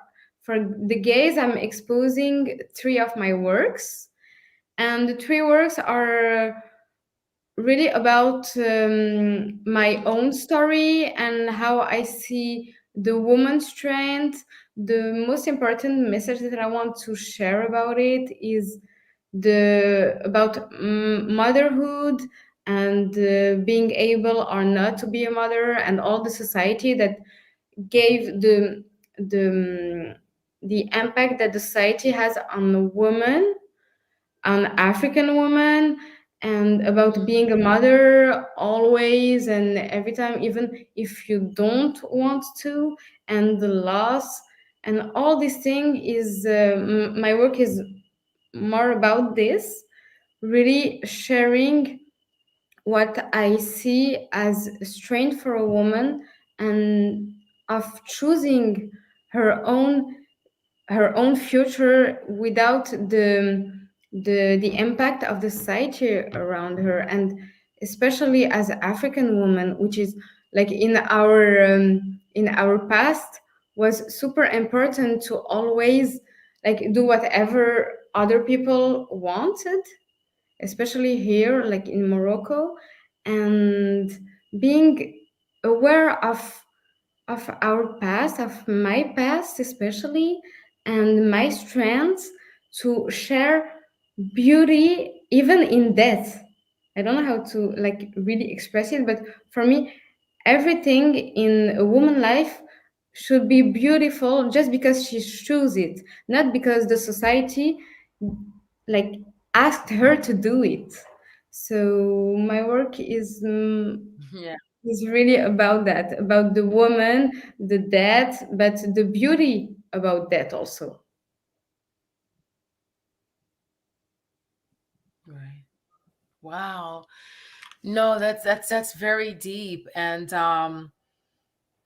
the Gaze, I'm exposing 3 of my works, and the 3 works are really about my own story and how I see the woman's strength. The most important message that I want to share about it is about motherhood and being able or not to be a mother, and all the society that gave the impact that the society has on a woman, an African woman, and about being a mother always and every time, even if you don't want to, and the loss and all these things is my work is more about this, really sharing what I see as strength for a woman, and of choosing her own future without the impact of the society around her, and especially as an African woman, which is in our past was super important to always do whatever other people wanted, especially here in Morocco, and being aware of our past, of my past especially, and my strengths to share beauty even in death. I don't know how to really express it, but for me, everything in a woman life should be beautiful just because she chooses it, not because the society like asked her to do it. So my work is Yeah. is really about that, about the woman, the death, but the beauty about that also. Right. Wow. No, that's very deep. And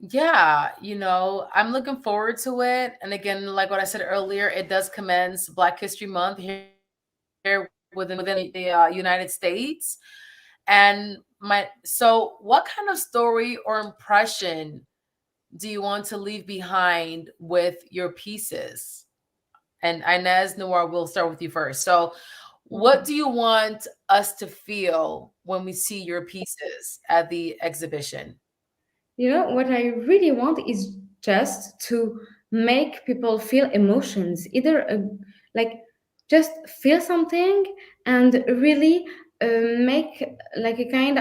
yeah, I'm looking forward to it. And again, like what I said earlier, it does commence Black History Month here within the United States. And so what kind of story or impression do you want to leave behind with your pieces? And Ines-Noor, we'll start with you first. So what do you want us to feel when we see your pieces at the exhibition? What I really want is just to make people feel emotions, either like just feel something and really make like a kind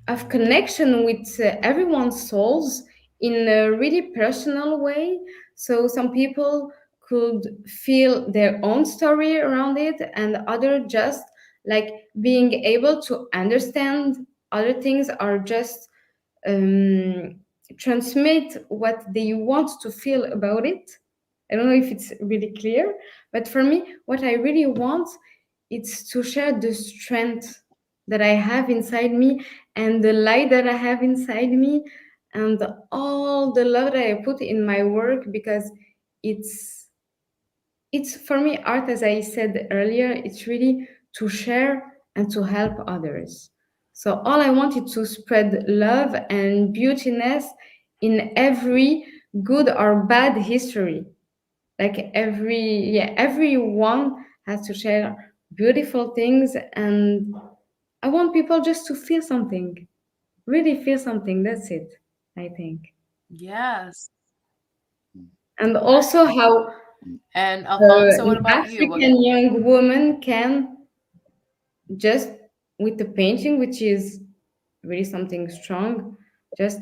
of connection with everyone's souls in a really personal way. So some people could feel their own story around it, and other just like being able to understand other things, or just um, transmit what they want to feel about it. I don't know if it's really clear, but for me, what I really want is to share the strength that I have inside me, and the light that I have inside me, and all the love that I put in my work, because it's it's for me, art, as I said earlier, it's really to share and to help others. So all I want is to spread love and beautiness in every good or bad history. Like everyone has to share beautiful things, and I want people just to feel something, really feel something. That's it, I think. Yes. And also how And Alfonso, what an about you? African young woman can just with the painting, which is really something strong, just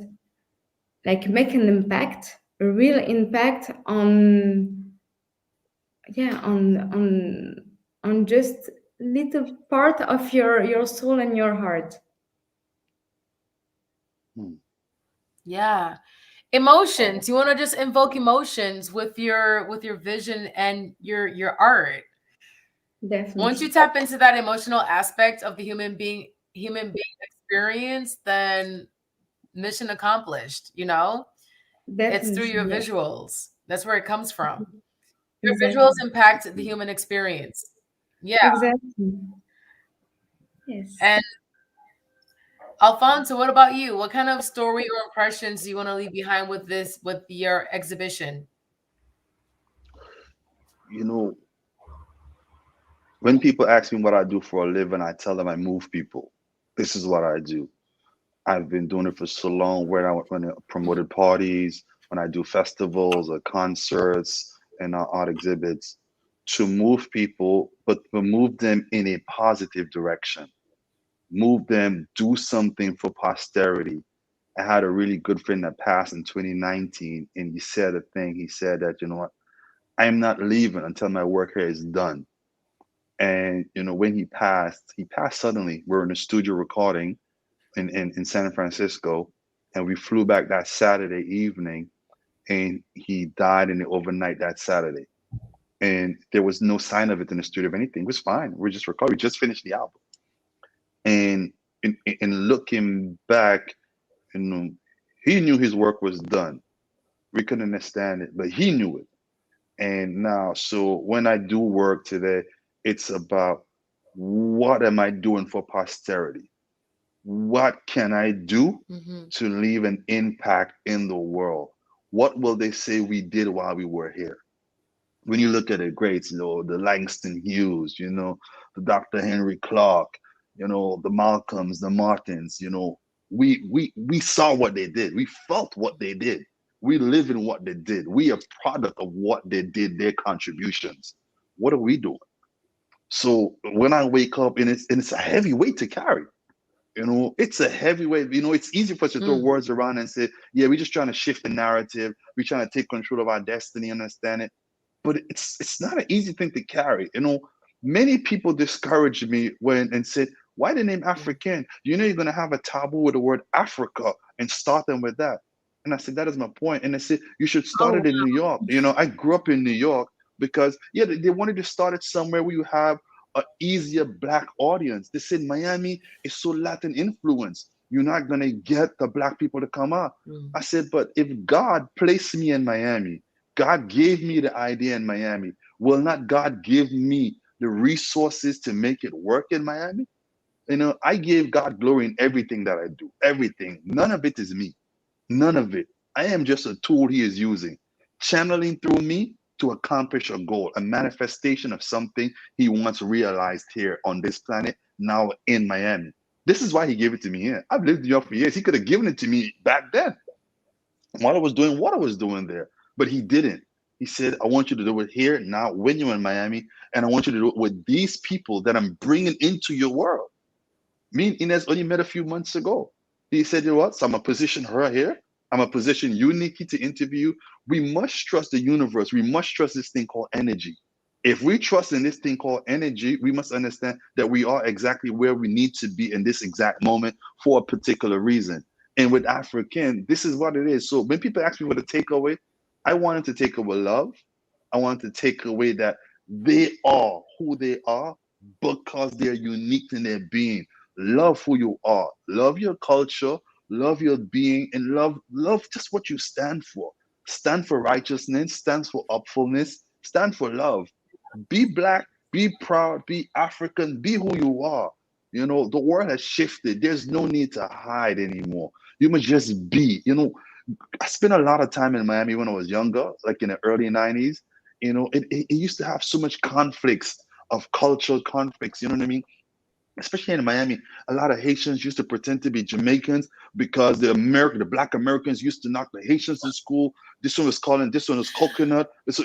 like make an impact, a real impact on, yeah, on just little part of your soul and your heart. Yeah. Emotions. You want to just invoke emotions with your vision and your art. Definitely. Once you tap into that emotional aspect of the human being experience, then mission accomplished, you know? It's through Definitely, your yeah. visuals. That's where it comes from. Your Exactly. visuals impact the human experience. Yeah. Exactly. Yes. And Alfonso, what about you? What kind of story or impressions do you want to leave behind with your exhibition? You know, when people ask me what I do for a living, I tell them I move people. This is what I do. I've been doing it for so long. When I promoted parties, when I do festivals or concerts and art exhibits, to move people, but to move them in a positive direction. Move them, do something for posterity. I had a really good friend that passed in 2019, and he said a thing. He said that, you know what, I'm not leaving until my work here is done. And when he passed suddenly. We're in a studio recording in San Francisco, and we flew back that Saturday evening, and he died in the overnight that Saturday. And there was no sign of it in the studio of anything. It was fine. We're just recording. We just finished the album. And in looking back, you know, he knew his work was done. We couldn't understand it, but he knew it. And now, so when I do work today, it's about what am I doing for posterity? What can I do to leave an impact in the world? What will they say we did while we were here? When you look at the greats, the Langston Hughes, the Dr. Henry Clark, the Malcolms, the Martins, we saw what they did. We felt what they did. We live in what they did. We are product of what they did, their contributions. What are we doing? So when I wake up, and it's a heavy weight to carry. It's a heavy weight. It's easy for us to throw words around and say, yeah, we're just trying to shift the narrative. We're trying to take control of our destiny, understand it. But it's not an easy thing to carry. Many people discouraged me and said, why the name AfriKin? You're going to have a taboo with the word Africa and start them with that. And I said, that is my point. And they said, you should start it in New York. I grew up in New York because, yeah, they wanted to start it somewhere where you have an easier Black audience. They said Miami is so Latin influence. You're not going to get the Black people to come out. I said, but if God placed me in Miami, God gave me the idea in Miami, will not God give me the resources to make it work in Miami? I give God glory in everything that I do. Everything. None of it is me. None of it. I am just a tool he is using, channeling through me to accomplish a goal, a manifestation of something he wants realized here on this planet, now in Miami. This is why he gave it to me here. I've lived in New York for years. He could have given it to me back then while I was doing what I was doing there, but he didn't. He said, I want you to do it here now when you're in Miami, and I want you to do it with these people that I'm bringing into your world. Me and Ines only met a few months ago. He said, you know what? So I'm going to position her here. I'm going to position you, Nicky, to interview. We must trust the universe. We must trust this thing called energy. If we trust in this thing called energy, we must understand that we are exactly where we need to be in this exact moment for a particular reason. And with AfriKin, this is what it is. So when people ask me what a takeaway, I wanted to take away love. I wanted to take away that they are who they are because they're unique in their being. Love who you are. Love your culture. Love your being, and love just what you stand for. Stand for righteousness. Stand for upfulness. Stand for love. Be black. Be proud. Be African. Be who you are. You know, the world has shifted. There's no need to hide anymore. You must just be. You know, I spent a lot of time in Miami when I was younger, like in the early 90s. You know, it used to have so much conflicts of cultural conflicts. You know what I mean? Especially in Miami, a lot of Haitians used to pretend to be Jamaicans because the Black Americans used to knock the Haitians in school. This one was calling, this one was coconut. So,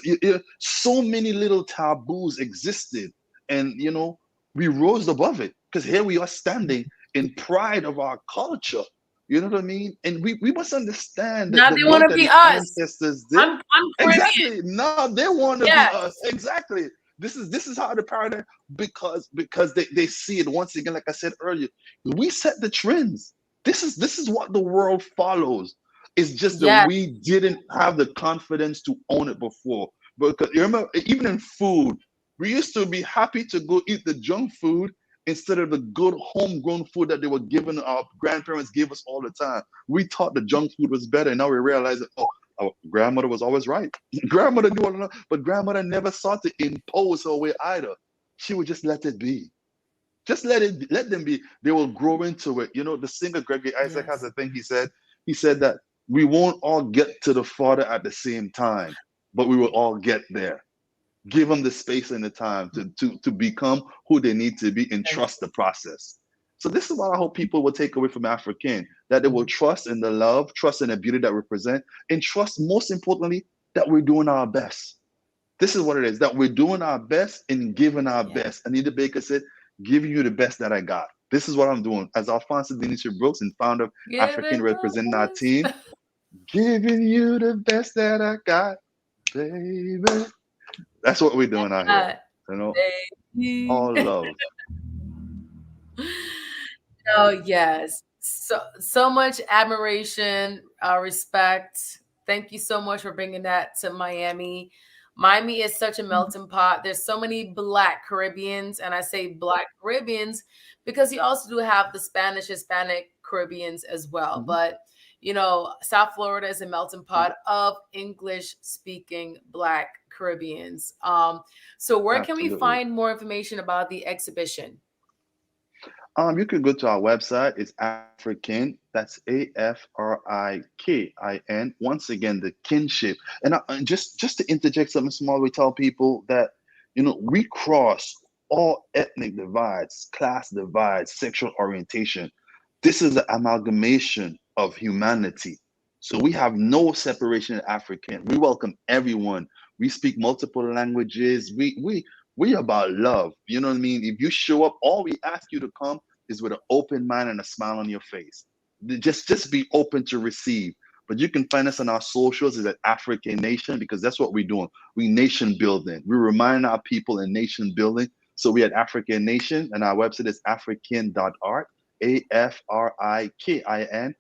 so many little taboos existed. And, you know, we rose above it because here we are standing in pride of our culture. You know what I mean? And we must understand Now that they the want work to that be the us. ancestors did. I'm Exactly. No, they want to be Yes. us. Exactly. This is how the paradigm, because they see it once again, like I said earlier. We set the trends. This is what the world follows. It's just that Yes. we didn't have the confidence to own it before. Because you remember, even in food, we used to be happy to go eat the junk food instead of the good homegrown food that they were giving, our grandparents gave us all the time. We thought the junk food was better, and now we realize that, oh, our grandmother was always right. Grandmother knew all enough, but grandmother never sought to impose her way either. She would just let it be. Just let them be. They will grow into it. You know, the singer Gregory Isaac has a thing he said. He said that we won't all get to the Father at the same time, but we will all get there. Give them the space and the time to become who they need to be and trust the process. So this is what I hope people will take away from AfriKin, that they will trust in the love, trust in the beauty that we present, and trust, most importantly, that we're doing our best. This is what it is, that we're doing our best and giving our best. Anita Baker said, giving you the best that I got. This is what I'm doing. As Alfonso Denisha Brooks and founder of AfriKin representing our team, giving you the best that I got, baby. That's what we're doing out here. You know, all love. Oh yes, so much admiration, respect. Thank you so much for bringing that to Miami. Miami is such a melting pot. There's so many Black Caribbeans, and I say Black Caribbeans because you also do have the Spanish, Hispanic Caribbeans as well. But you know, South Florida is a melting pot of English-speaking Black Caribbeans. So where can we find more information about the exhibition? You can go to our website. It's AfriKin. That's AfriKin. Once again, the kinship. And just to interject something small, we tell people that, you know, we cross all ethnic divides, class divides, sexual orientation. This is the amalgamation of humanity. So we have no separation in AfriKin. We welcome everyone. We speak multiple languages. We about love. You know what I mean? If you show up, all we ask you to come is with an open mind and a smile on your face. Just be open to receive. But you can find us on our socials as at AfriKin Nation, because that's what we're doing. We nation building. We remind our people in nation building. So we at AfriKin Nation, and our website is afrikin.art, AfriKin.art,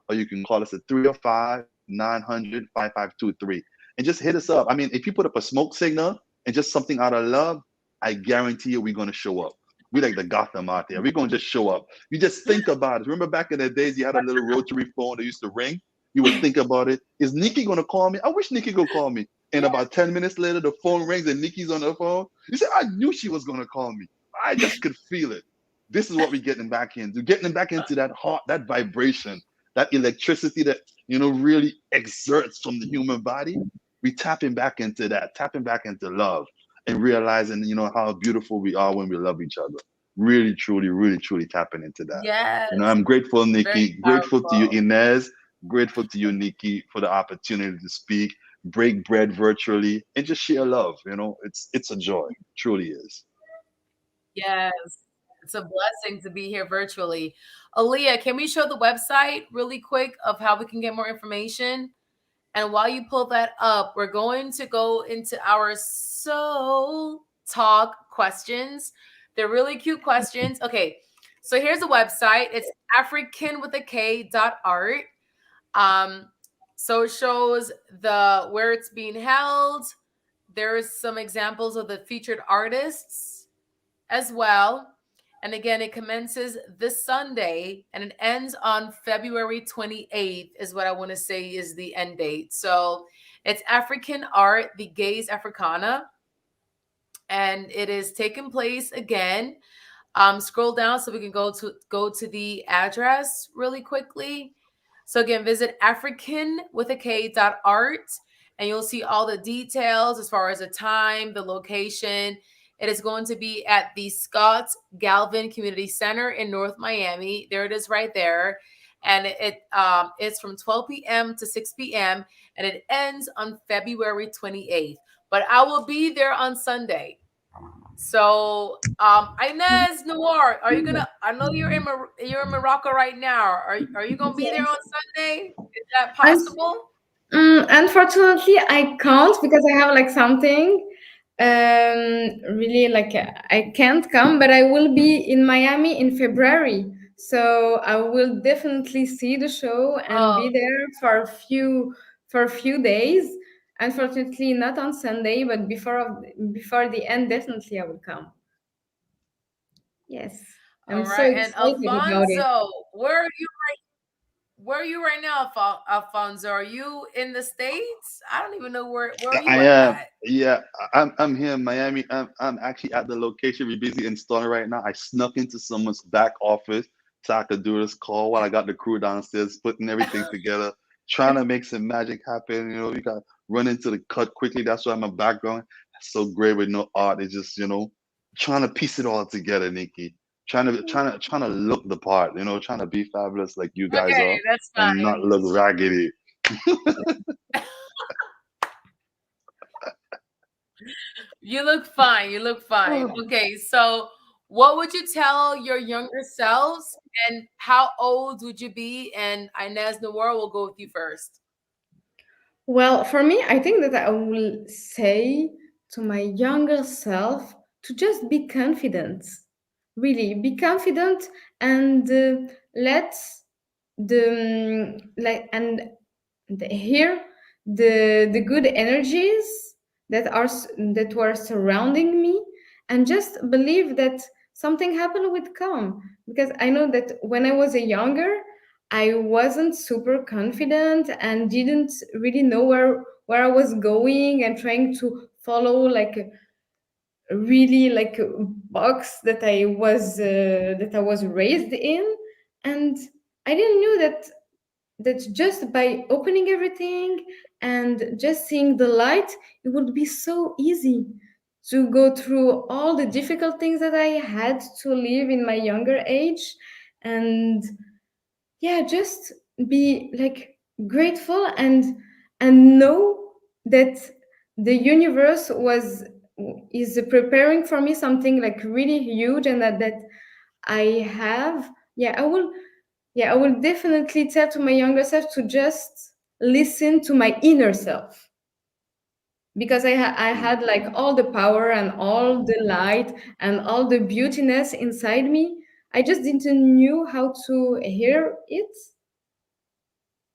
or you can call us at 305-900-5523. And just hit us up. I mean, if you put up a smoke signal and just something out of love, I guarantee you we're going to show up. We like the Gotham out there. We're going to just show up. You just think about it. Remember back in the days, you had a little rotary phone that used to ring? You would think about it. Is Nicky going to call me? I wish Nicky could call me. And about 10 minutes later, the phone rings and Nicky's on the phone. You say, I knew she was going to call me. I just could feel it. This is what we're getting back into. Getting back into that heart, that vibration, that electricity that, you know, really exerts from the human body. We tapping back into that, tapping back into love. And realizing, you know, how beautiful we are when we love each other. Really, truly tapping into that. Yes. You know, I'm grateful, Nicky. Grateful to you, Inez. Grateful to you, Nicky, for the opportunity to speak. break bread virtually, and just share love. You know, it's a joy. It truly is. Yes, it's a blessing to be here virtually. Aaliyah, can we show the website really quick of how we can get more information? And while you pull that up, we're going to go into our soul talk questions. They're really cute questions. Okay, so here's the website. It's AfriKin with a K.art. So it shows where it's being held. There's some examples of the featured artists as well. And again, it commences this Sunday and it ends on February 28th is what I want to say is the end date. So it's AfriKin Art, the Gaze Africana. And it is taking place again. Scroll down so we can go to the address really quickly. So again, visit AfriKin with a K.art and you'll see all the details as far as the time, the location. It is going to be at the Scotts Galvin Community Center in North Miami. There it is right there. And it's from 12 p.m. to 6 p.m. and it ends on February 28th. But I will be there on Sunday. So, Ines-Noor, are you gonna? I know you're in Morocco right now. Are you gonna be there on Sunday? Is that possible? Unfortunately, I can't because I have like something. Really, like I can't come, but I will be in Miami in February, so I will definitely see the show and be there for a few days. Unfortunately, not on Sunday, but before the end, definitely I will come. Yes, I'm so right. And excited about it. Alfonso, where are you right now, Alfonso? Are you in the States? I don't even know where are you I am. at? Yeah, I'm here in Miami. I'm actually at the location. We're busy installing right now. I snuck into someone's back office so I could do this call while I got the crew downstairs putting everything together, trying to make some magic happen. You know, you got run into the cut quickly. That's why my background is so great with no art. It's just, trying to piece it all together, Nikki. Trying to look the part, trying to be fabulous like you guys Okay, are that's and not fine. look raggedy. You look fine. You look fine. Okay, so what would you tell your younger selves, and how old would you be? And Ines-Noor will go with you first. Well, for me, I think that I will say to my younger self to just be confident. Really, be confident and let hear the good energies that were surrounding me, and just believe that something happened with calm. Because I know that when I was a younger, I wasn't super confident and didn't really know where I was going, and trying to follow like a really like a box that I was raised in. And I didn't know that just by opening everything and just seeing the light, it would be so easy to go through all the difficult things that I had to live in my younger age. And yeah, just be like grateful and know that the universe is preparing for me something like really huge, and that I have. I will definitely tell to my younger self to just listen to my inner self, because I had like all the power and all the light and all the beautiness inside me. I just didn't knew how to hear it.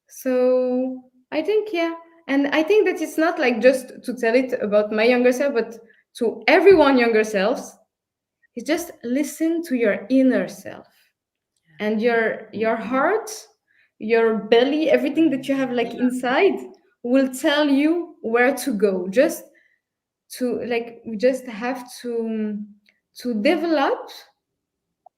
So I think, yeah. And I think that it's not like just to tell it about my younger self, but to everyone younger selves. It's just listen to your inner self, and your heart, your belly, everything that you have like inside will tell you where to go. We just have to develop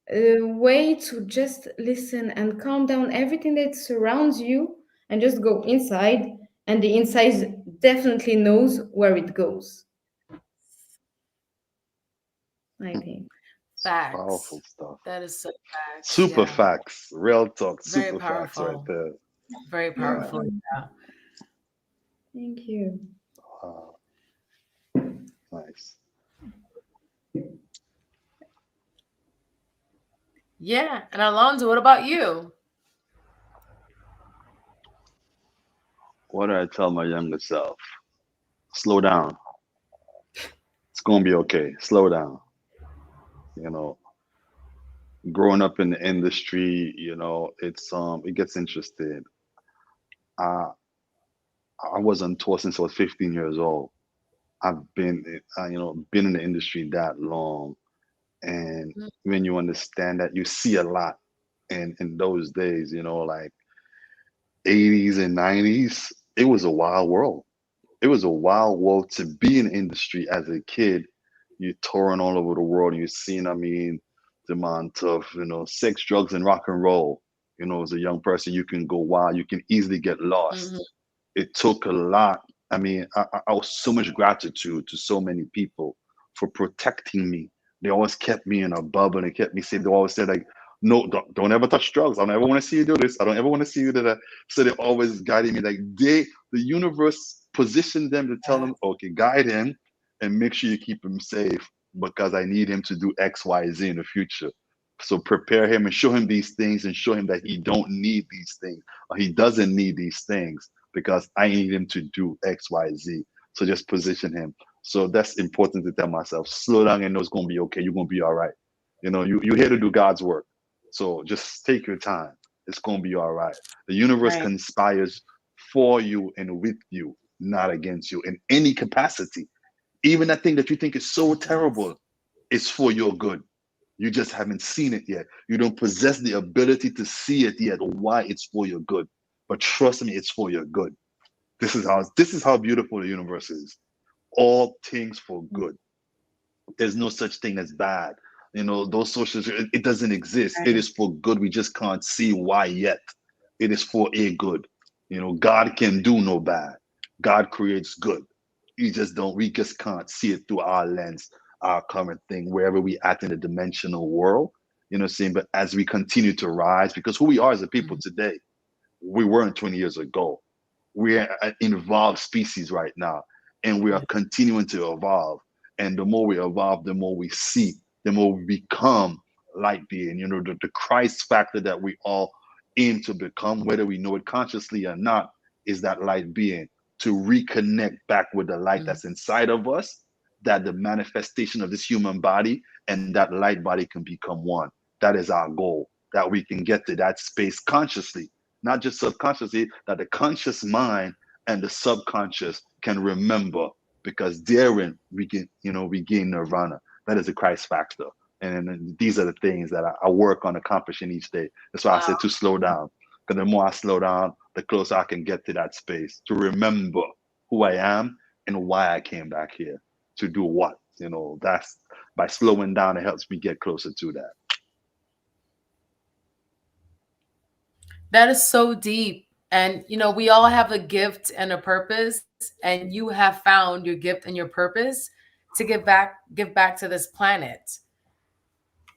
a way to just listen and calm down everything that surrounds you, and just go inside, and the inside definitely knows where it goes, I think. Facts. Powerful stuff. That is so facts. Super Yeah. facts. Real talk. Very Super facts right powerful. there. Very powerful. Yeah. Thank you. Nice. Yeah. And Alonso, what about you? What do I tell my younger self? Slow down. It's gonna be okay. Slow down. You know, growing up in the industry, it gets interesting. I I was on tour since I was 15 years old. I've been in the industry that long, and Mm. when you understand that, you see a lot. And in those days, like 80s and 90s, it was a wild world. It was a wild world to be in the industry as a kid. You're touring all over the world and you're seeing, the amount of, sex, drugs, and rock and roll. As a young person, you can go wild, you can easily get Mhm. lost. It took a lot. I was so much gratitude to so many people for protecting me. They always kept me in a bubble and kept me safe. They always said, like, no, don't ever touch drugs. I don't ever want to see you do this. I don't ever want to see you do that. So they always guided me. Like, the universe positioned them to tell them, okay, guide him and make sure you keep him safe because I need him to do X, Y, Z in the future. So prepare him and show him these things and show him that he don't need these things or he doesn't need these things because I need him to do X, Y, Z. So just position him. So that's important to tell myself. Slow down and know it's gonna be okay. You're gonna be all right. You're here to do God's work. So just take your time. It's gonna be all right. The universe Right. conspires for you and with you, not against you in any capacity. Even that thing that you think is so terrible is for your good. You just haven't seen it yet. You don't possess the ability to see it yet, why it's for your good. But trust me, it's for your good. This is how beautiful the universe is. All things for good. There's no such thing as bad. Those sources, it doesn't exist. It Right. is for good. We just can't see why yet. It is for a good. God can do no bad. God creates good. We just can't see it through our lens, our current thing, wherever we at in the dimensional world. You know what I'm saying? But as we continue to rise, because who we are as a people Mhm. today, we weren't 20 years ago. We're an evolved species right now, and we are continuing to evolve. And the more we evolve, the more we see, the more we become light being. The Christ factor that we all aim to become, whether we know it consciously or not, is that light being to reconnect back with the light Mhm. that's inside of us, that the manifestation of this human body and that light body can become one. That is our goal, that we can get to that space consciously, not just subconsciously, that the conscious mind and the subconscious can remember, because therein we gain nirvana. That is the Christ factor. And these are the things that I work on accomplishing each day. That's why I said to slow down. Because the more I slow down, the closer I can get to that space to remember who I am and why I came back here to do what. That's by slowing down, it helps me get closer to that. That is so deep. And we all have a gift and a purpose, and you have found your gift and your purpose to give back to this planet.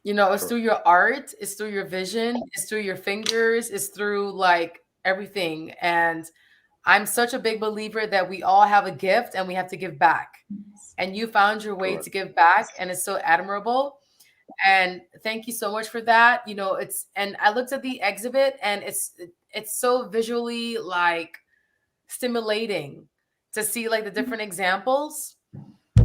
It's through your art, it's through your vision, it's through your fingers, it's through like everything. And I'm such a big believer that we all have a gift and we have to give back. And you found your way Correct. to give back, and it's so admirable. And thank you so much for that. And I looked at the exhibit, and it's so visually like stimulating to see like the different examples.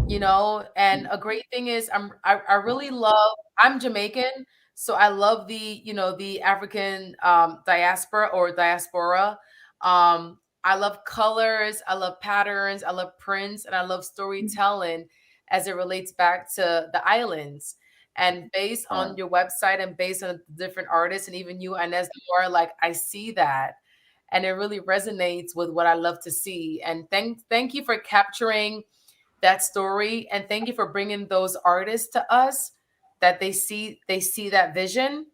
And a great thing is I really love, I'm Jamaican, so I love the African diaspora or diaspora. I love colors, I love patterns, I love prints, and I love storytelling as it relates back to the islands. And based All on right. your website and based on the different artists and even you, Ines-Noor, like I see that, and it really resonates with what I love to see. And thank you for capturing that story, and thank you for bringing those artists to us, that they see that vision.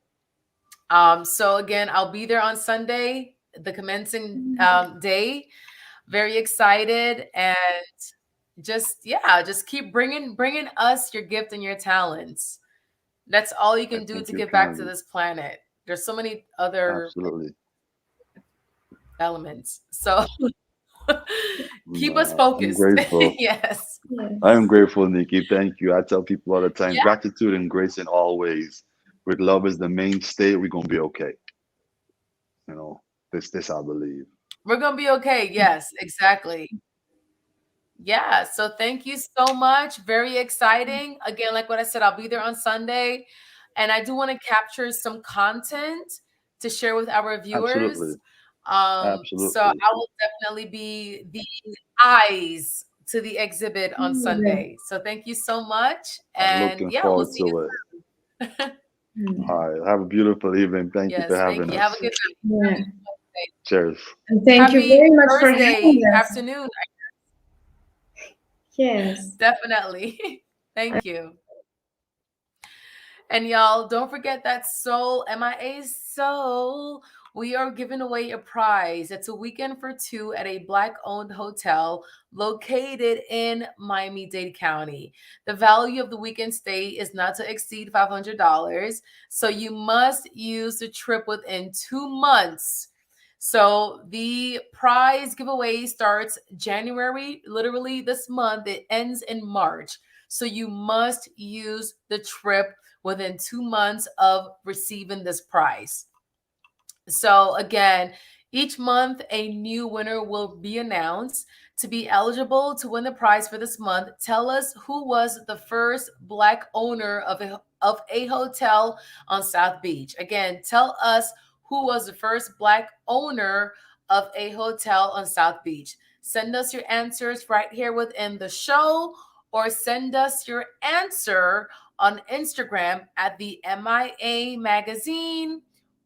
So again, I'll be there on Sunday, the commencing day. Very excited, and just keep bringing us your gift and your talents. That's all you I can do thank to you give back to kindly. this planet. There's so many other Absolutely. elements. So Keep us I'm focused. grateful. Yes. I'm grateful, Nikki. Thank you. I tell people all the time, Yeah. gratitude and grace in all ways. With love as the mainstay, we're gonna be okay. You know, this I believe. We're going to be okay. Yes, exactly. Yeah. So thank you so much. Very exciting. Again, like what I said, I'll be there on Sunday. And I do want to capture some content to share with our Absolutely. viewers. So Absolutely. I will definitely be the eyes to the exhibit on Sunday. So thank you so much. I'm And looking yeah, we'll forward see to it. you. All right. Have a beautiful evening. Thank you for Yes, thank having you. Have us. a good night. Yeah. Cheers. And thank you Happy very much for Thursday having us. afternoon. Yes. Definitely. Thank you. And y'all, don't forget that Soul, MIA Soul. We are giving away a prize. It's a weekend for two at a Black-owned hotel located in Miami-Dade County. The value of the weekend stay is not to exceed $500. So you must use the trip within 2 months. So the prize giveaway starts January, literally this month. It ends in March. So you must use the trip within 2 months of receiving this prize. So again, each month a new winner will be announced. To be eligible to win the prize for this month, tell us who was the first Black owner of a hotel on South Beach. Again, tell us who was the first Black owner of a hotel on South Beach. Send us your answers right here within the show, or send us your answer on Instagram at the MIA Magazine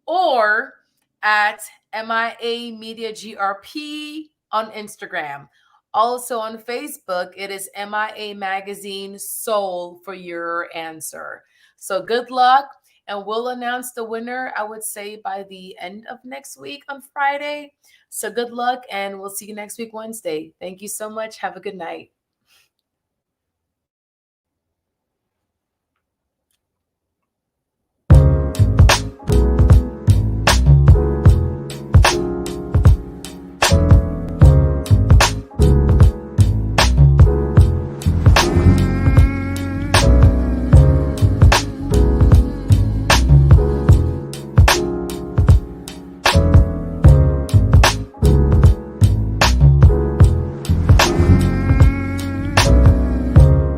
or at MIA Media GRP on Instagram. Also on Facebook, it is MIA Magazine Soul for your answer. So good luck, and we'll announce the winner, I would say, by the end of next week on Friday. So good luck, and we'll see you next week, Wednesday. Thank you so much. Have a good night.